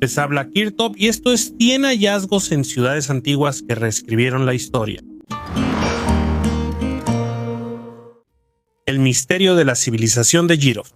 Les habla Kirtop y esto es 100 hallazgos en ciudades antiguas que reescribieron la historia. El misterio de la civilización de Jiroft.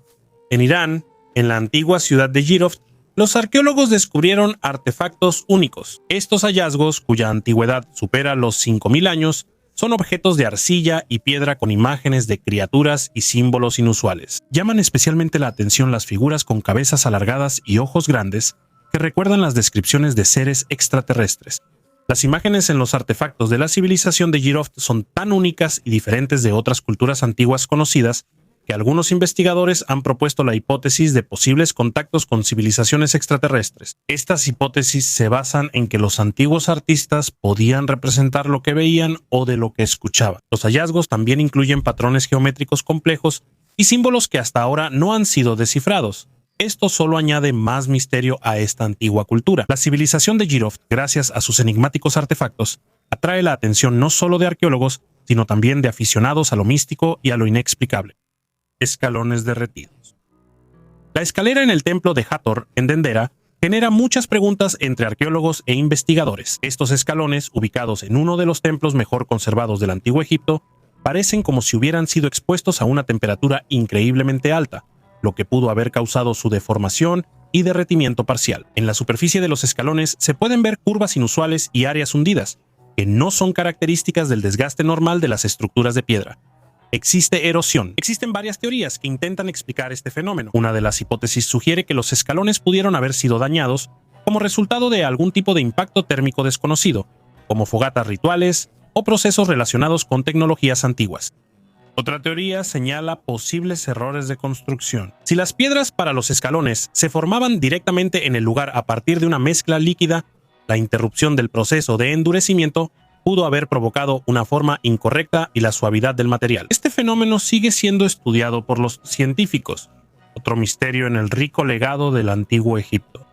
En Irán, en la antigua ciudad de Jiroft, los arqueólogos descubrieron artefactos únicos. Estos hallazgos, cuya antigüedad supera los 5000 años, son objetos de arcilla y piedra con imágenes de criaturas y símbolos inusuales. Llaman especialmente la atención las figuras con cabezas alargadas y ojos grandes que recuerdan las descripciones de seres extraterrestres. Las imágenes en los artefactos de la civilización de Jiroft son tan únicas y diferentes de otras culturas antiguas conocidas que algunos investigadores han propuesto la hipótesis de posibles contactos con civilizaciones extraterrestres. Estas hipótesis se basan en que los antiguos artistas podían representar lo que veían o de lo que escuchaban. Los hallazgos también incluyen patrones geométricos complejos y símbolos que hasta ahora no han sido descifrados. Esto solo añade más misterio a esta antigua cultura. La civilización de Jiroft, gracias a sus enigmáticos artefactos, atrae la atención no solo de arqueólogos, sino también de aficionados a lo místico y a lo inexplicable. Escalones derretidos. La escalera en el templo de Hathor, en Dendera, genera muchas preguntas entre arqueólogos e investigadores. Estos escalones, ubicados en uno de los templos mejor conservados del antiguo Egipto, parecen como si hubieran sido expuestos a una temperatura increíblemente alta, lo que pudo haber causado su deformación y derretimiento parcial. En la superficie de los escalones se pueden ver curvas inusuales y áreas hundidas, que no son características del desgaste normal de las estructuras de piedra. Existe erosión. Existen varias teorías que intentan explicar este fenómeno. Una de las hipótesis sugiere que los escalones pudieron haber sido dañados como resultado de algún tipo de impacto térmico desconocido, como fogatas rituales o procesos relacionados con tecnologías antiguas. Otra teoría señala posibles errores de construcción. Si las piedras para los escalones se formaban directamente en el lugar a partir de una mezcla líquida, la interrupción del proceso de endurecimiento pudo haber provocado una forma incorrecta y la suavidad del material. Este fenómeno sigue siendo estudiado por los científicos. Otro misterio en el rico legado del antiguo Egipto.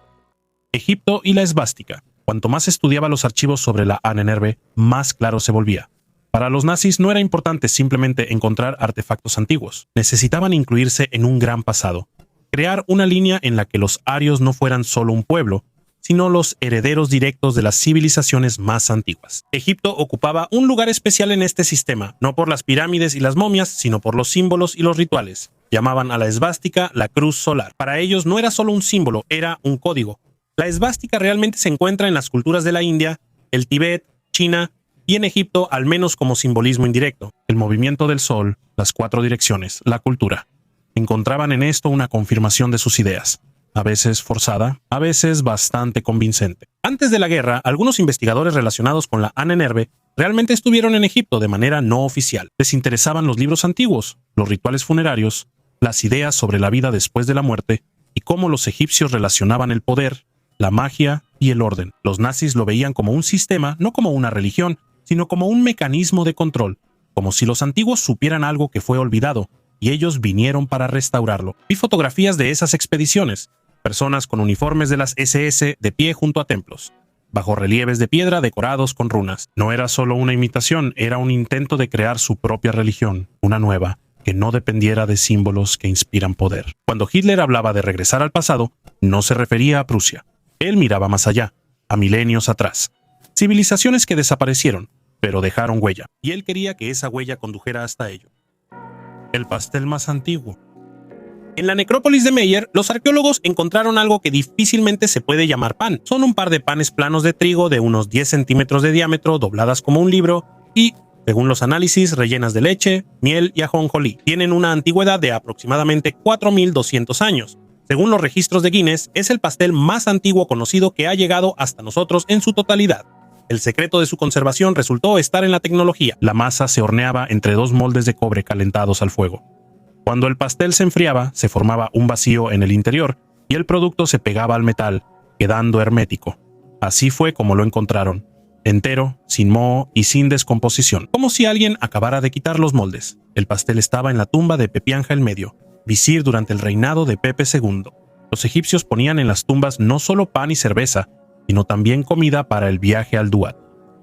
Egipto y la esvástica. Cuanto más estudiaba los archivos sobre la Ahnenerbe, más claro se volvía. Para los nazis no era importante simplemente encontrar artefactos antiguos. Necesitaban incluirse en un gran pasado. Crear una línea en la que los arios no fueran solo un pueblo, sino los herederos directos de las civilizaciones más antiguas. Egipto ocupaba un lugar especial en este sistema, no por las pirámides y las momias, sino por los símbolos y los rituales. Llamaban a la esvástica la cruz solar. Para ellos no era solo un símbolo, era un código. La esvástica realmente se encuentra en las culturas de la India, el Tíbet, China y en Egipto al menos como simbolismo indirecto. El movimiento del sol, las 4 direcciones, la cultura. Encontraban en esto una confirmación de sus ideas. A veces forzada, a veces bastante convincente. Antes de la guerra, algunos investigadores relacionados con la Ahnenerbe realmente estuvieron en Egipto de manera no oficial. Les interesaban los libros antiguos, los rituales funerarios, las ideas sobre la vida después de la muerte y cómo los egipcios relacionaban el poder, la magia y el orden. Los nazis lo veían como un sistema, no como una religión, sino como un mecanismo de control, como si los antiguos supieran algo que fue olvidado y ellos vinieron para restaurarlo. Vi fotografías de esas expediciones. Personas con uniformes de las SS de pie junto a templos, bajorrelieves de piedra decorados con runas. No era solo una imitación, era un intento de crear su propia religión, una nueva, que no dependiera de símbolos que inspiran poder. Cuando Hitler hablaba de regresar al pasado, no se refería a Prusia. Él miraba más allá, a milenios atrás. Civilizaciones que desaparecieron, pero dejaron huella, y él quería que esa huella condujera hasta ello. El pastel más antiguo. En la necrópolis de Meyer, los arqueólogos encontraron algo que difícilmente se puede llamar pan. Son un par de panes planos de trigo de unos 10 centímetros de diámetro, dobladas como un libro y, según los análisis, rellenas de leche, miel y ajonjolí. Tienen una antigüedad de aproximadamente 4200 años. Según los registros de Guinness, es el pastel más antiguo conocido que ha llegado hasta nosotros en su totalidad. El secreto de su conservación resultó estar en la tecnología. La masa se horneaba entre 2 moldes de cobre calentados al fuego. Cuando el pastel se enfriaba, se formaba un vacío en el interior y el producto se pegaba al metal, quedando hermético. Así fue como lo encontraron, entero, sin moho y sin descomposición, como si alguien acabara de quitar los moldes. El pastel estaba en la tumba de Pepianja el Medio, visir durante el reinado de Pepe II. Los egipcios ponían en las tumbas no solo pan y cerveza, sino también comida para el viaje al Duat,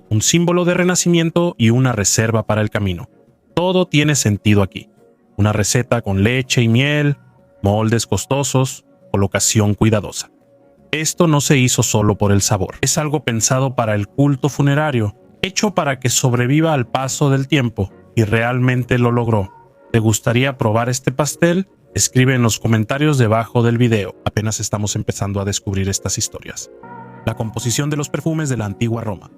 un símbolo de renacimiento y una reserva para el camino. Todo tiene sentido aquí. Una receta con leche y miel, moldes costosos, colocación cuidadosa. Esto no se hizo solo por el sabor. Es algo pensado para el culto funerario, hecho para que sobreviva al paso del tiempo, y realmente lo logró. ¿Te gustaría probar este pastel? Escribe en los comentarios debajo del video. Apenas estamos empezando a descubrir estas historias. La composición de los perfumes de la antigua Roma.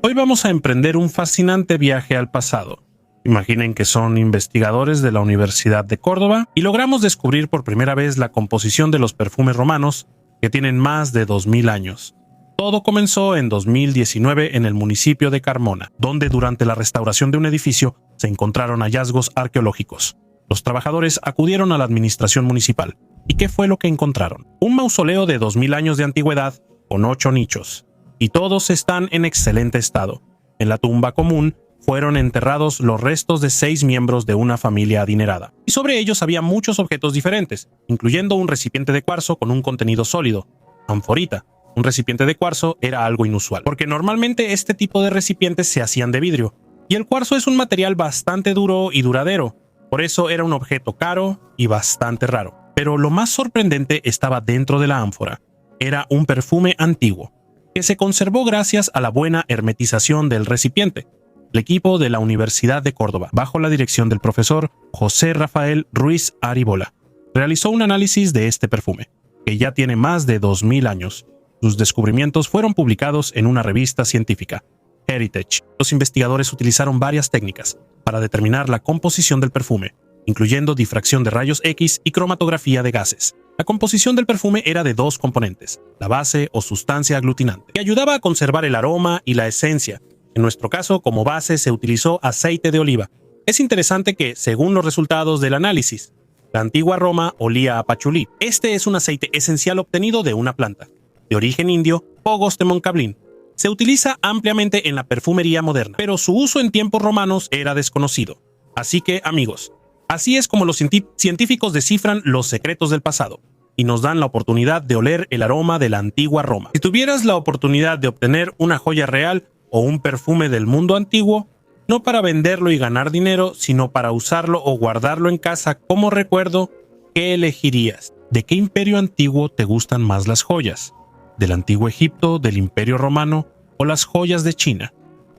Hoy vamos a emprender un fascinante viaje al pasado. Imaginen que son investigadores de la Universidad de Córdoba y logramos descubrir por primera vez la composición de los perfumes romanos que tienen más de 2000 años. Todo comenzó en 2019 en el municipio de Carmona, donde durante la restauración de un edificio se encontraron hallazgos arqueológicos. Los trabajadores acudieron a la administración municipal. ¿Y qué fue lo que encontraron? Un mausoleo de 2000 años de antigüedad con 8 nichos. Y todos están en excelente estado. En la tumba común fueron enterrados los restos de 6 miembros de una familia adinerada. Y sobre ellos había muchos objetos diferentes, incluyendo un recipiente de cuarzo con un contenido sólido, anforita. Un recipiente de cuarzo era algo inusual, porque normalmente este tipo de recipientes se hacían de vidrio, y el cuarzo es un material bastante duro y duradero, por eso era un objeto caro y bastante raro. Pero lo más sorprendente estaba dentro de la ánfora. Era un perfume antiguo, que se conservó gracias a la buena hermetización del recipiente. El equipo de la Universidad de Córdoba, bajo la dirección del profesor José Rafael Ruiz Aribola, realizó un análisis de este perfume, que ya tiene más de 2000 años. Sus descubrimientos fueron publicados en una revista científica, Heritage. Los investigadores utilizaron varias técnicas para determinar la composición del perfume, incluyendo difracción de rayos X y cromatografía de gases. La composición del perfume era de 2 componentes, la base o sustancia aglutinante, que ayudaba a conservar el aroma y la esencia. En nuestro caso, como base se utilizó aceite de oliva. Es interesante que, según los resultados del análisis, la antigua Roma olía a pachulí. Este es un aceite esencial obtenido de una planta, de origen indio, Pogos de Moncablín. Se utiliza ampliamente en la perfumería moderna, pero su uso en tiempos romanos era desconocido. Así que, amigos, así es como los científicos descifran los secretos del pasado y nos dan la oportunidad de oler el aroma de la antigua Roma. Si tuvieras la oportunidad de obtener una joya real o un perfume del mundo antiguo, no para venderlo y ganar dinero, sino para usarlo o guardarlo en casa como recuerdo, ¿qué elegirías? ¿De qué imperio antiguo te gustan más las joyas? ¿Del antiguo Egipto, del imperio romano o las joyas de China?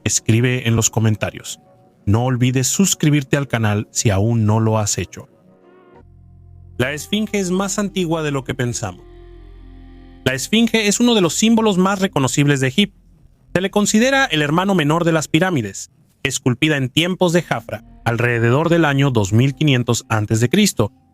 Escribe en los comentarios. No olvides suscribirte al canal si aún no lo has hecho. La esfinge es más antigua de lo que pensamos. La esfinge es uno de los símbolos más reconocibles de Egipto. Se le considera el hermano menor de las pirámides, esculpida en tiempos de Jafra, alrededor del año 2500 a.C.,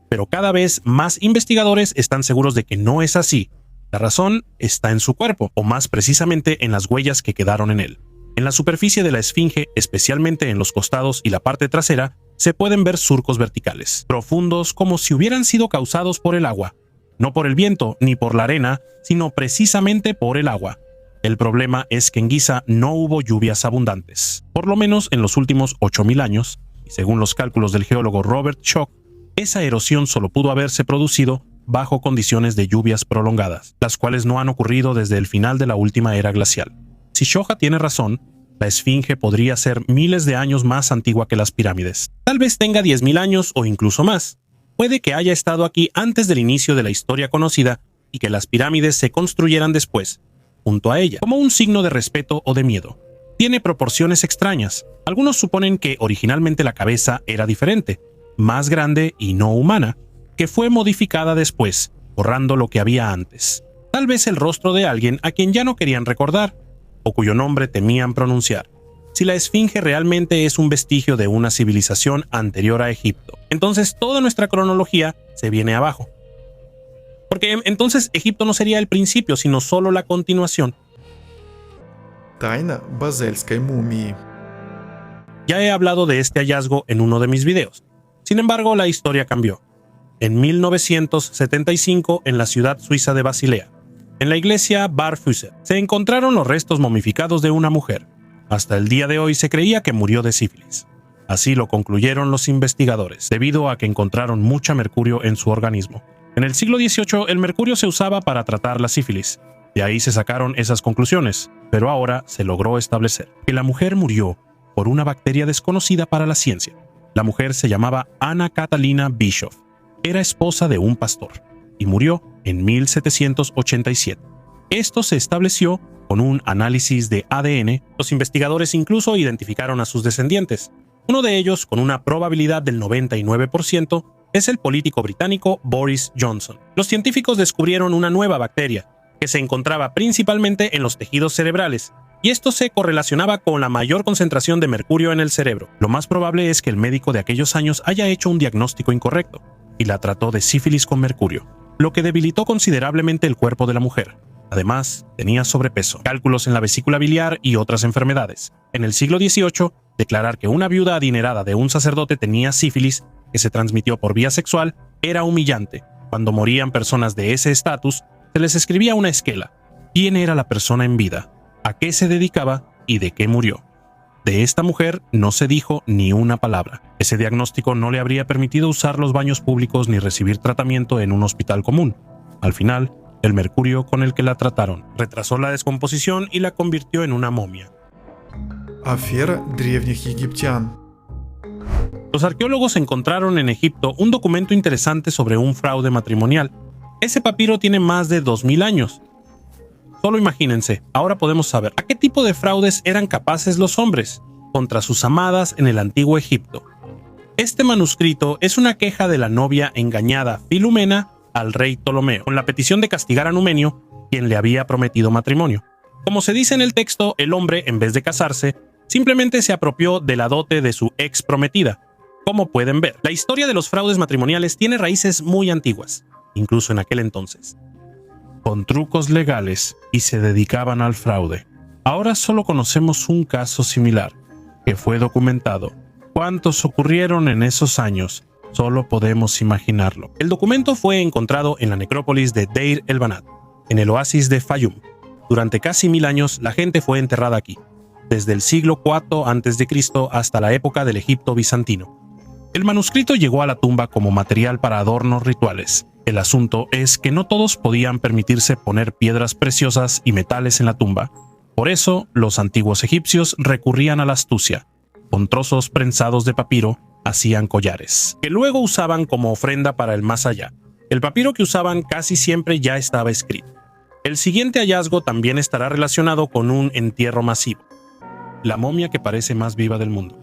pero cada vez más investigadores están seguros de que no es así. La razón está en su cuerpo, o más precisamente en las huellas que quedaron en él. En la superficie de la esfinge, especialmente en los costados y la parte trasera, se pueden ver surcos verticales, profundos como si hubieran sido causados por el agua. No por el viento ni por la arena, sino precisamente por el agua. El problema es que en Giza no hubo lluvias abundantes, por lo menos en los últimos 8000 años, y según los cálculos del geólogo Robert Schoch, esa erosión solo pudo haberse producido bajo condiciones de lluvias prolongadas, las cuales no han ocurrido desde el final de la última era glacial. Si Schoch tiene razón, la esfinge podría ser miles de años más antigua que las pirámides. Tal vez tenga 10.000 años o incluso más. Puede que haya estado aquí antes del inicio de la historia conocida y que las pirámides se construyeran después, junto a ella, como un signo de respeto o de miedo. Tiene proporciones extrañas. Algunos suponen que originalmente la cabeza era diferente, más grande y no humana, que fue modificada después, borrando lo que había antes. Tal vez el rostro de alguien a quien ya no querían recordar, o cuyo nombre temían pronunciar. Si la esfinge realmente es un vestigio de una civilización anterior a Egipto, entonces toda nuestra cronología se viene abajo. Porque entonces Egipto no sería el principio, sino solo la continuación. Тайна базельской мумии. Ya he hablado de este hallazgo en uno de mis videos. Sin embargo, la historia cambió. En 1975, en la ciudad suiza de Basilea, en la iglesia Barfüßer, se encontraron los restos momificados de una mujer. Hasta el día de hoy se creía que murió de sífilis. Así lo concluyeron los investigadores, debido a que encontraron mucha mercurio en su organismo. En el siglo XVIII, el mercurio se usaba para tratar la sífilis. De ahí se sacaron esas conclusiones, pero ahora se logró establecer que la mujer murió por una bacteria desconocida para la ciencia. La mujer se llamaba Anna Catalina Bischoff. Era esposa de un pastor y murió en 1787. Esto se estableció con un análisis de ADN. Los investigadores incluso identificaron a sus descendientes. Uno de ellos, con una probabilidad del 99%, es el político británico Boris Johnson. Los científicos descubrieron una nueva bacteria, que se encontraba principalmente en los tejidos cerebrales, y esto se correlacionaba con la mayor concentración de mercurio en el cerebro. Lo más probable es que el médico de aquellos años haya hecho un diagnóstico incorrecto, y la trató de sífilis con mercurio, lo que debilitó considerablemente el cuerpo de la mujer. Además, tenía sobrepeso, cálculos en la vesícula biliar y otras enfermedades. En el siglo XVIII, declarar que una viuda adinerada de un sacerdote tenía sífilis, que se transmitió por vía sexual, era humillante. Cuando morían personas de ese estatus, se les escribía una esquela: quién era la persona en vida, a qué se dedicaba y de qué murió. De esta mujer no se dijo ni una palabra. Ese diagnóstico no le habría permitido usar los baños públicos ni recibir tratamiento en un hospital común. Al final, el mercurio con el que la trataron retrasó la descomposición y la convirtió en una momia. Афера древних египтян. Los arqueólogos encontraron en Egipto un documento interesante sobre un fraude matrimonial. Ese papiro tiene más de 2000 años. Solo imagínense, ahora podemos saber a qué tipo de fraudes eran capaces los hombres contra sus amadas en el antiguo Egipto. Este manuscrito es una queja de la novia engañada Filumena al rey Ptolomeo, con la petición de castigar a Numenio, quien le había prometido matrimonio. Como se dice en el texto, el hombre, en vez de casarse, simplemente se apropió de la dote de su ex prometida. Como pueden ver, la historia de los fraudes matrimoniales tiene raíces muy antiguas, incluso en aquel entonces, con trucos legales, y se dedicaban al fraude. Ahora solo conocemos un caso similar, que fue documentado. ¿Cuántos ocurrieron en esos años? Solo podemos imaginarlo. El documento fue encontrado en la necrópolis de Deir el-Banat, en el oasis de Fayum. Durante casi 1000 años, la gente fue enterrada aquí, desde el siglo IV a.C. hasta la época del Egipto bizantino. El manuscrito llegó a la tumba como material para adornos rituales. El asunto es que no todos podían permitirse poner piedras preciosas y metales en la tumba. Por eso, los antiguos egipcios recurrían a la astucia. Con trozos prensados de papiro, hacían collares, que luego usaban como ofrenda para el más allá. El papiro que usaban casi siempre ya estaba escrito. El siguiente hallazgo también estará relacionado con un entierro masivo: la momia que parece más viva del mundo.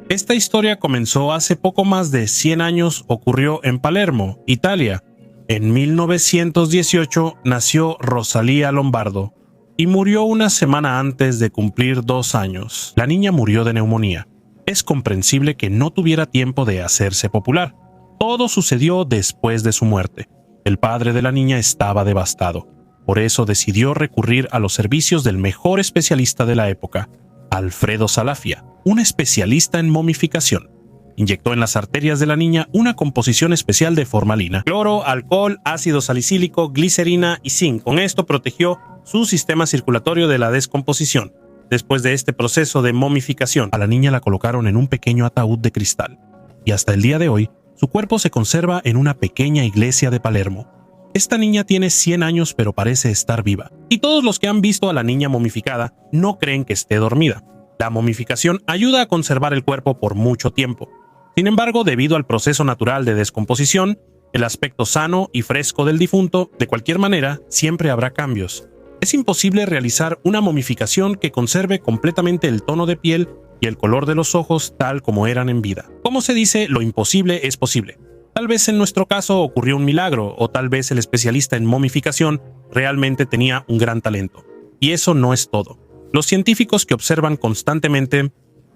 Esta historia comenzó hace poco más de 100 años, ocurrió en Palermo, Italia. En 1918 nació Rosalía Lombardo y murió una semana antes de cumplir 2 años. La niña murió de neumonía. Es comprensible que no tuviera tiempo de hacerse popular. Todo sucedió después de su muerte. El padre de la niña estaba devastado. Por eso decidió recurrir a los servicios del mejor especialista de la época, Alfredo Salafia, un especialista en momificación. Inyectó en las arterias de la niña una composición especial de formalina, cloro, alcohol, ácido salicílico, glicerina y zinc. Con esto protegió su sistema circulatorio de la descomposición. Después de este proceso de momificación, a la niña la colocaron en un pequeño ataúd de cristal. Y hasta el día de hoy, su cuerpo se conserva en una pequeña iglesia de Palermo. Esta niña tiene 100 años pero parece estar viva. Y todos los que han visto a la niña momificada no creen que esté dormida. La momificación ayuda a conservar el cuerpo por mucho tiempo. Sin embargo, debido al proceso natural de descomposición, el aspecto sano y fresco del difunto, de cualquier manera, siempre habrá cambios. Es imposible realizar una momificación que conserve completamente el tono de piel y el color de los ojos tal como eran en vida. Como se dice, lo imposible es posible. Tal vez en nuestro caso ocurrió un milagro, o tal vez el especialista en momificación realmente tenía un gran talento. Y eso no es todo. Los científicos que observan constantemente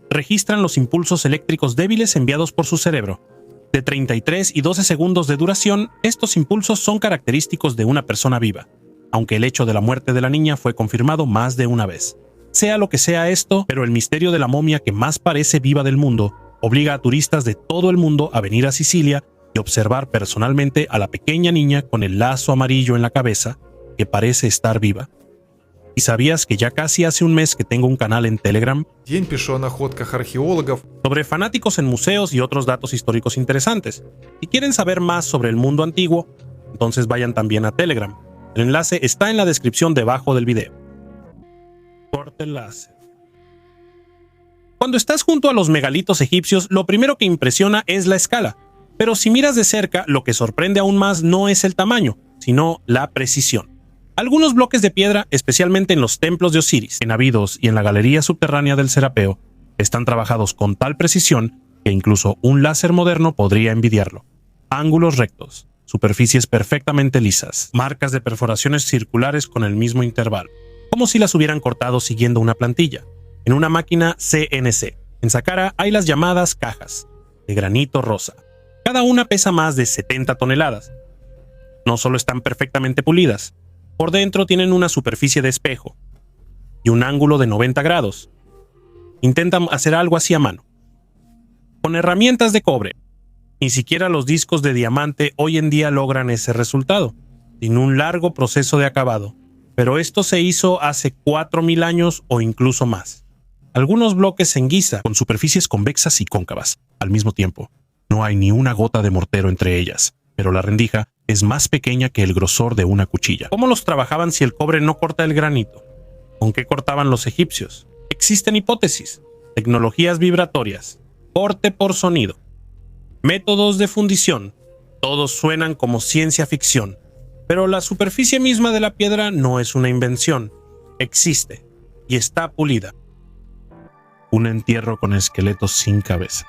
registran los impulsos eléctricos débiles enviados por su cerebro. De 33 y 12 segundos de duración, estos impulsos son característicos de una persona viva, aunque el hecho de la muerte de la niña fue confirmado más de una vez. Sea lo que sea esto, pero el misterio de la momia que más parece viva del mundo obliga a turistas de todo el mundo a venir a Sicilia y observar personalmente a la pequeña niña con el lazo amarillo en la cabeza, que parece estar viva. ¿Y sabías que ya casi hace un mes que tengo un canal en Telegram? День пишу о находках археологов. Sobre fanáticos en museos y otros datos históricos interesantes. Si quieren saber más sobre el mundo antiguo, entonces vayan también a Telegram. El enlace está en la descripción debajo del video. Corte láser. Cuando estás junto a los megalitos egipcios, lo primero que impresiona es la escala. Pero si miras de cerca, lo que sorprende aún más no es el tamaño, sino la precisión. Algunos bloques de piedra, especialmente en los templos de Osiris, en Abidos y en la galería subterránea del Serapeo, están trabajados con tal precisión que incluso un láser moderno podría envidiarlo. Ángulos rectos, superficies perfectamente lisas, marcas de perforaciones circulares con el mismo intervalo, como si las hubieran cortado siguiendo una plantilla. En una máquina CNC, en Saqqara hay las llamadas cajas, de granito rosa. Cada una pesa más de 70 toneladas. No solo están perfectamente pulidas, por dentro tienen una superficie de espejo y un ángulo de 90 grados. Intentan hacer algo así a mano, con herramientas de cobre. Ni siquiera los discos de diamante hoy en día logran ese resultado, sin un largo proceso de acabado. Pero esto se hizo hace 4000 años o incluso más. Algunos bloques en guisa, con superficies convexas y cóncavas, al mismo tiempo. No hay ni una gota de mortero entre ellas, pero la rendija es más pequeña que el grosor de una cuchilla. ¿Cómo los trabajaban si el cobre no corta el granito? ¿Con qué cortaban los egipcios? Existen hipótesis, tecnologías vibratorias, corte por sonido, métodos de fundición. Todos suenan como ciencia ficción, pero la superficie misma de la piedra no es una invención. Existe y está pulida. Un entierro con esqueletos sin cabeza.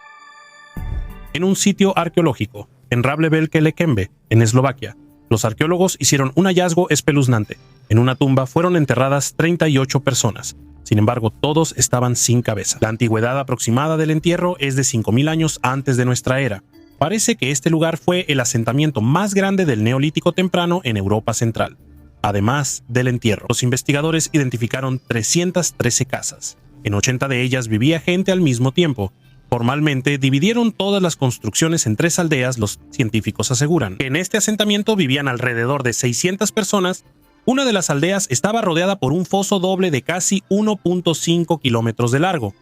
En un sitio arqueológico, en Ravlebelke-Lekembe, en Eslovaquia, los arqueólogos hicieron un hallazgo espeluznante. En una tumba fueron enterradas 38 personas. Sin embargo, todos estaban sin cabeza. La antigüedad aproximada del entierro es de 5000 años antes de nuestra era. Parece que este lugar fue el asentamiento más grande del Neolítico temprano en Europa Central. Además del entierro, los investigadores identificaron 313 casas. En 80 de ellas vivía gente al mismo tiempo. Formalmente dividieron todas las construcciones en 3 aldeas. Los científicos aseguran que en este asentamiento vivían alrededor de 600 personas. Una de las aldeas estaba rodeada por un foso doble de casi 1.5 kilómetros de largo.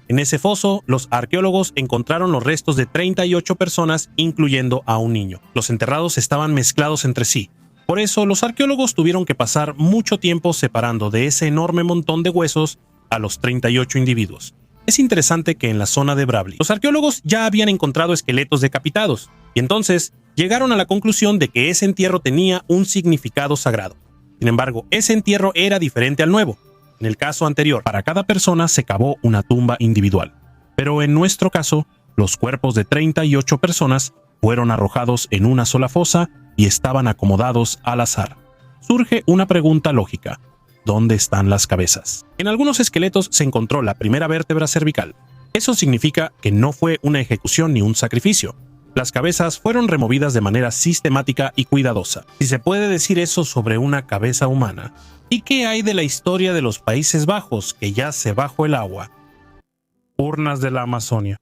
En ese foso, los arqueólogos encontraron los restos de 38 personas, incluyendo a un niño. Los enterrados estaban mezclados entre sí. Por eso, los arqueólogos tuvieron que pasar mucho tiempo separando de ese enorme montón de huesos a los 38 individuos. Es interesante que en la zona de Bravli, los arqueólogos ya habían encontrado esqueletos decapitados, y entonces llegaron a la conclusión de que ese entierro tenía un significado sagrado. Sin embargo, ese entierro era diferente al nuevo. En el caso anterior, para cada persona se cavó una tumba individual. Pero en nuestro caso, los cuerpos de 38 personas fueron arrojados en una sola fosa y estaban acomodados al azar. Surge una pregunta lógica. ¿Dónde están las cabezas? En algunos esqueletos se encontró la primera vértebra cervical. Eso significa que no fue una ejecución ni un sacrificio. Las cabezas fueron removidas de manera sistemática y cuidadosa. Si se puede decir eso sobre una cabeza humana. ¿Y qué hay de la historia de los Países Bajos que yace bajo el agua? Urnas de la Amazonia.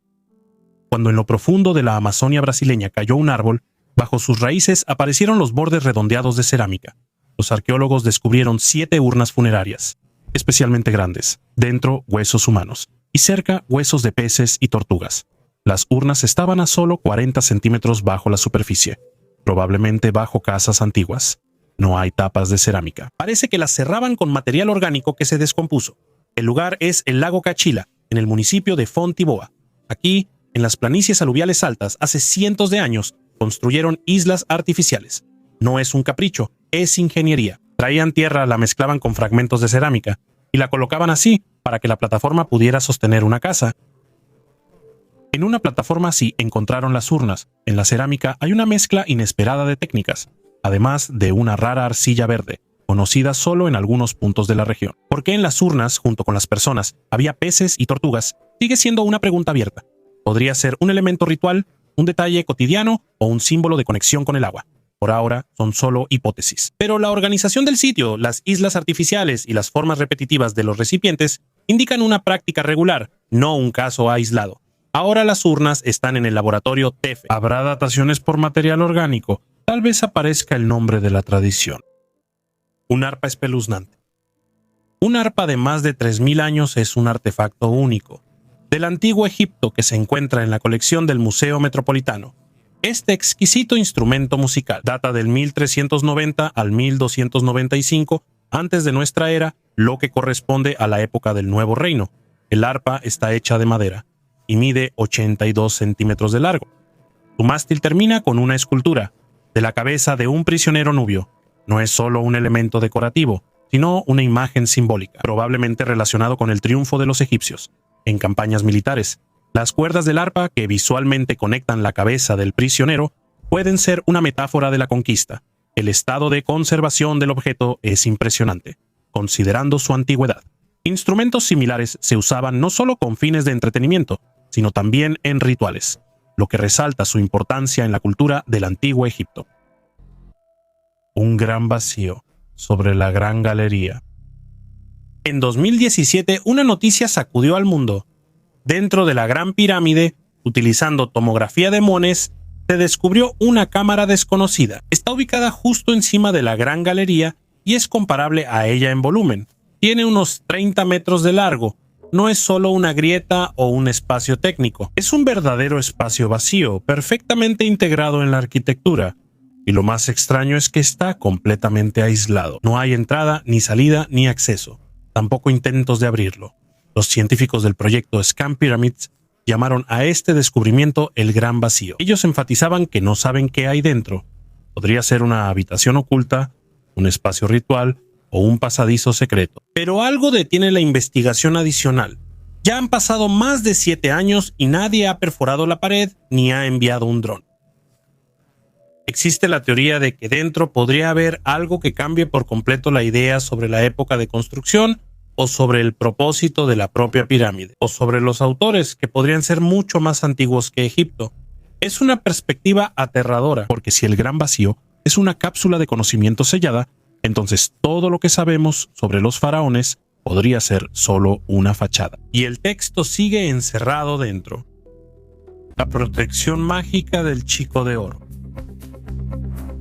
Cuando en lo profundo de la Amazonia brasileña cayó un árbol, bajo sus raíces aparecieron los bordes redondeados de cerámica. Los arqueólogos descubrieron 7 urnas funerarias, especialmente grandes, dentro huesos humanos, y cerca huesos de peces y tortugas. Las urnas estaban a solo 40 centímetros bajo la superficie, probablemente bajo casas antiguas. No hay tapas de cerámica. Parece que las cerraban con material orgánico que se descompuso. El lugar es el lago Cachila, en el municipio de Fontiboa. Aquí, en las planicies aluviales altas, hace cientos de años, construyeron islas artificiales. No es un capricho, es ingeniería. Traían tierra, la mezclaban con fragmentos de cerámica y la colocaban así para que la plataforma pudiera sostener una casa. En una plataforma así encontraron las urnas. En la cerámica hay una mezcla inesperada de técnicas, además de una rara arcilla verde, conocida solo en algunos puntos de la región. ¿Por qué en las urnas, junto con las personas, había peces y tortugas? Sigue siendo una pregunta abierta. Podría ser un elemento ritual, un detalle cotidiano o un símbolo de conexión con el agua. Por ahora son solo hipótesis. Pero la organización del sitio, las islas artificiales y las formas repetitivas de los recipientes indican una práctica regular, no un caso aislado. Ahora las urnas están en el laboratorio TEFE. ¿Habrá dataciones por material orgánico? Tal vez aparezca el nombre de la tradición. Un arpa espeluznante. Un arpa de más de 3000 años es un artefacto único, del antiguo Egipto que se encuentra en la colección del Museo Metropolitano. Este exquisito instrumento musical data del 1390 al 1295 antes de nuestra era, lo que corresponde a la época del Nuevo Reino. El arpa está hecha de madera y mide 82 centímetros de largo. Su mástil termina con una escultura de la cabeza de un prisionero nubio. No es solo un elemento decorativo, sino una imagen simbólica, probablemente relacionado con el triunfo de los egipcios en campañas militares. Las cuerdas del arpa que visualmente conectan la cabeza del prisionero pueden ser una metáfora de la conquista. El estado de conservación del objeto es impresionante, considerando su antigüedad. Instrumentos similares se usaban no solo con fines de entretenimiento, sino también en rituales, lo que resalta su importancia en la cultura del antiguo Egipto. Un gran vacío sobre la Gran Galería. En 2017, una noticia sacudió al mundo. Dentro de la Gran Pirámide, utilizando tomografía de Mones, se descubrió una cámara desconocida. Está ubicada justo encima de la Gran Galería y es comparable a ella en volumen. Tiene unos 30 metros de largo. No es solo una grieta o un espacio técnico. Es un verdadero espacio vacío, perfectamente integrado en la arquitectura. Y lo más extraño es que está completamente aislado. No hay entrada, ni salida, ni acceso. Tampoco intentos de abrirlo. Los científicos del proyecto Scan Pyramids llamaron a este descubrimiento el Gran Vacío. Ellos enfatizaban que no saben qué hay dentro. Podría ser una habitación oculta, un espacio ritual o un pasadizo secreto. Pero algo detiene la investigación adicional. Ya han pasado más de 7 años y nadie ha perforado la pared ni ha enviado un dron. Existe la teoría de que dentro podría haber algo que cambie por completo la idea sobre la época de construcción o sobre el propósito de la propia pirámide, o sobre los autores que podrían ser mucho más antiguos que Egipto. Es una perspectiva aterradora, porque si el Gran Vacío es una cápsula de conocimiento sellada, entonces todo lo que sabemos sobre los faraones podría ser solo una fachada. Y el texto sigue encerrado dentro. La protección mágica del Chico de Oro.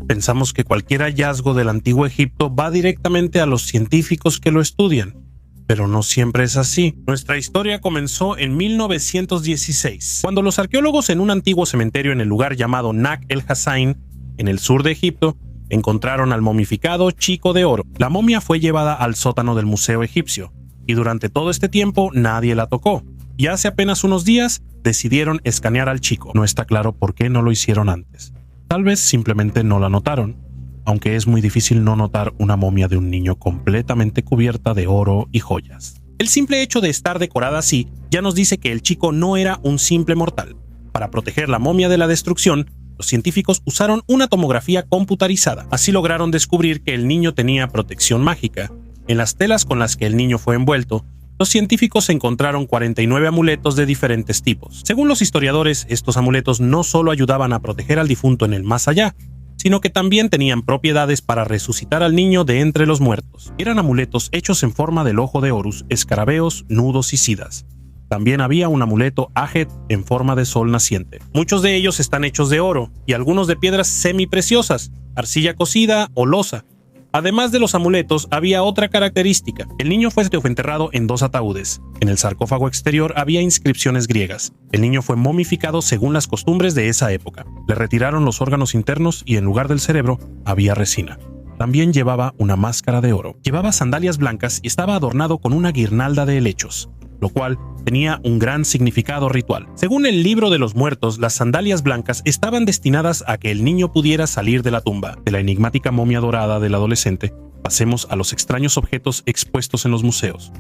Pensamos que cualquier hallazgo del antiguo Egipto va directamente a los científicos que lo estudian, pero no siempre es así. Nuestra historia comenzó en 1916, cuando los arqueólogos en un antiguo cementerio en el lugar llamado Nak el Hassain, en el sur de Egipto, encontraron al momificado Chico de Oro. La momia fue llevada al sótano del Museo Egipcio, y durante todo este tiempo nadie la tocó. Y hace apenas unos días decidieron escanear al chico. No está claro por qué no lo hicieron antes. Tal vez simplemente no la notaron, aunque es muy difícil no notar una momia de un niño completamente cubierta de oro y joyas. El simple hecho de estar decorada así ya nos dice que el chico no era un simple mortal. Para proteger la momia de la destrucción, los científicos usaron una tomografía computarizada. Así lograron descubrir que el niño tenía protección mágica. En las telas con las que el niño fue envuelto, los científicos encontraron 49 amuletos de diferentes tipos. Según los historiadores, estos amuletos no solo ayudaban a proteger al difunto en el más allá, sino que también tenían propiedades para resucitar al niño de entre los muertos. Eran amuletos hechos en forma del ojo de Horus, escarabeos, nudos y sidas. También había un amuleto Ajet en forma de sol naciente. Muchos de ellos están hechos de oro y algunos de piedras semipreciosas, arcilla cocida o losa. Además de los amuletos, había otra característica. El niño fue enterrado en 2 ataúdes. En el sarcófago exterior había inscripciones griegas. El niño fue momificado según las costumbres de esa época. Le retiraron los órganos internos y en lugar del cerebro había resina. También llevaba una máscara de oro. Llevaba sandalias blancas y estaba adornado con una guirnalda de helechos, lo cual tenía un gran significado ritual. Según el libro de los muertos, las sandalias blancas estaban destinadas a que el niño pudiera salir de la tumba. De la enigmática momia dorada del adolescente, pasemos a los extraños objetos expuestos en los museos.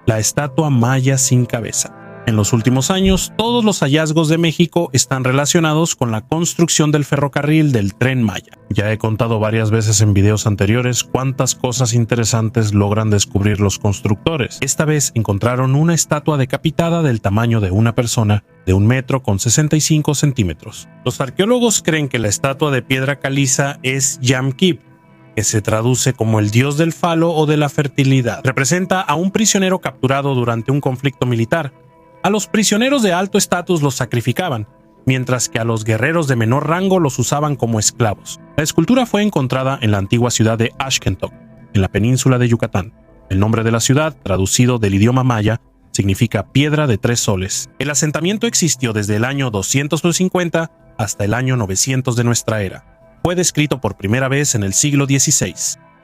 La estatua maya sin cabeza. En los últimos años, todos los hallazgos de México están relacionados con la construcción del ferrocarril del Tren Maya. Ya he contado varias veces en videos anteriores cuántas cosas interesantes logran descubrir los constructores. Esta vez encontraron una estatua decapitada del tamaño de una persona, de 1 metro con 65 centímetros. Los arqueólogos creen que la estatua de piedra caliza es Yam-Kip, que se traduce como el dios del falo o de la fertilidad. Representa a un prisionero capturado durante un conflicto militar. A los prisioneros de alto estatus los sacrificaban, mientras que a los guerreros de menor rango los usaban como esclavos. La escultura fue encontrada en la antigua ciudad de Ashkentok, en la península de Yucatán. El nombre de la ciudad, traducido del idioma maya, significa piedra de 3 soles. El asentamiento existió desde el año 250 hasta el año 900 de nuestra era. Fue descrito por primera vez en el siglo XVI.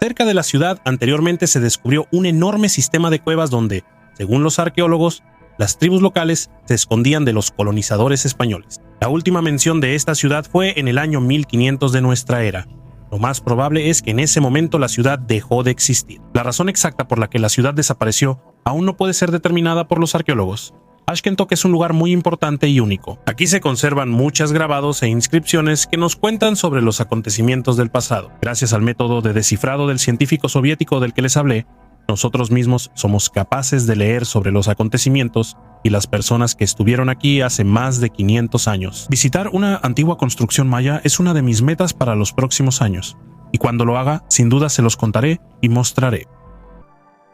Cerca de la ciudad anteriormente se descubrió un enorme sistema de cuevas donde, según los arqueólogos, las tribus locales se escondían de los colonizadores españoles. La última mención de esta ciudad fue en el año 1500 de nuestra era. Lo más probable es que en ese momento la ciudad dejó de existir. La razón exacta por la que la ciudad desapareció aún no puede ser determinada por los arqueólogos. Ashkentok es un lugar muy importante y único. Aquí se conservan muchos grabados e inscripciones que nos cuentan sobre los acontecimientos del pasado. Gracias al método de descifrado del científico soviético del que les hablé, nosotros mismos somos capaces de leer sobre los acontecimientos y las personas que estuvieron aquí hace más de 500 años. Visitar una antigua construcción maya es una de mis metas para los próximos años, y cuando lo haga, sin duda se los contaré y mostraré.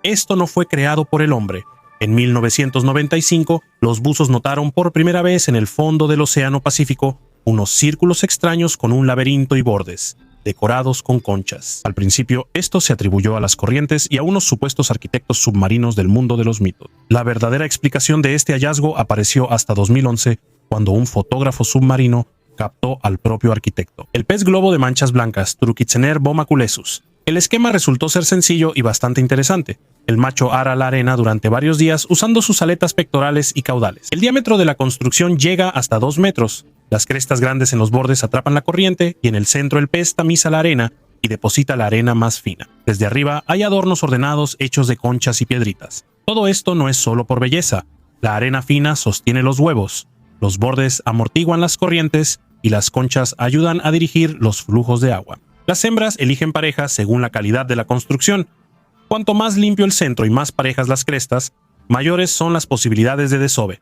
Esto no fue creado por el hombre. En 1995, los buzos notaron por primera vez en el fondo del Océano Pacífico unos círculos extraños con un laberinto y bordes, decorados con conchas. Al principio, esto se atribuyó a las corrientes y a unos supuestos arquitectos submarinos del mundo de los mitos. La verdadera explicación de este hallazgo apareció hasta 2011, cuando un fotógrafo submarino captó al propio arquitecto. El pez globo de manchas blancas, Turkitzener bomaculesus. El esquema resultó ser sencillo y bastante interesante. El macho ara la arena durante varios días usando sus aletas pectorales y caudales. El diámetro de la construcción llega hasta 2 metros. Las crestas grandes en los bordes atrapan la corriente y en el centro el pez tamiza la arena y deposita la arena más fina. Desde arriba hay adornos ordenados hechos de conchas y piedritas. Todo esto no es solo por belleza. La arena fina sostiene los huevos, los bordes amortiguan las corrientes y las conchas ayudan a dirigir los flujos de agua. Las hembras eligen parejas según la calidad de la construcción. Cuanto más limpio el centro y más parejas las crestas, mayores son las posibilidades de desove.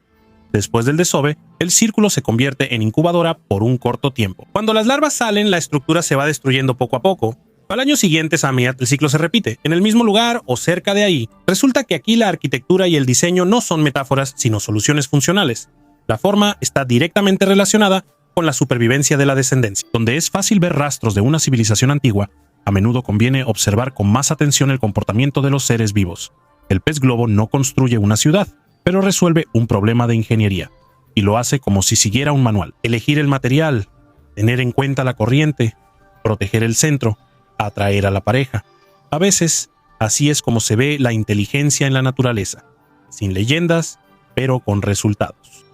Después del desove, el círculo se convierte en incubadora por un corto tiempo. Cuando las larvas salen, la estructura se va destruyendo poco a poco. Al año siguiente, Samir, el ciclo se repite, en el mismo lugar o cerca de ahí. Resulta que aquí la arquitectura y el diseño no son metáforas, sino soluciones funcionales. La forma está directamente relacionada con la supervivencia de la descendencia. Donde es fácil ver rastros de una civilización antigua, a menudo conviene observar con más atención el comportamiento de los seres vivos. El pez globo no construye una ciudad, pero resuelve un problema de ingeniería, y lo hace como si siguiera un manual. Elegir el material, tener en cuenta la corriente, proteger el centro, atraer a la pareja. A veces, así es como se ve la inteligencia en la naturaleza, sin leyendas, pero con resultados.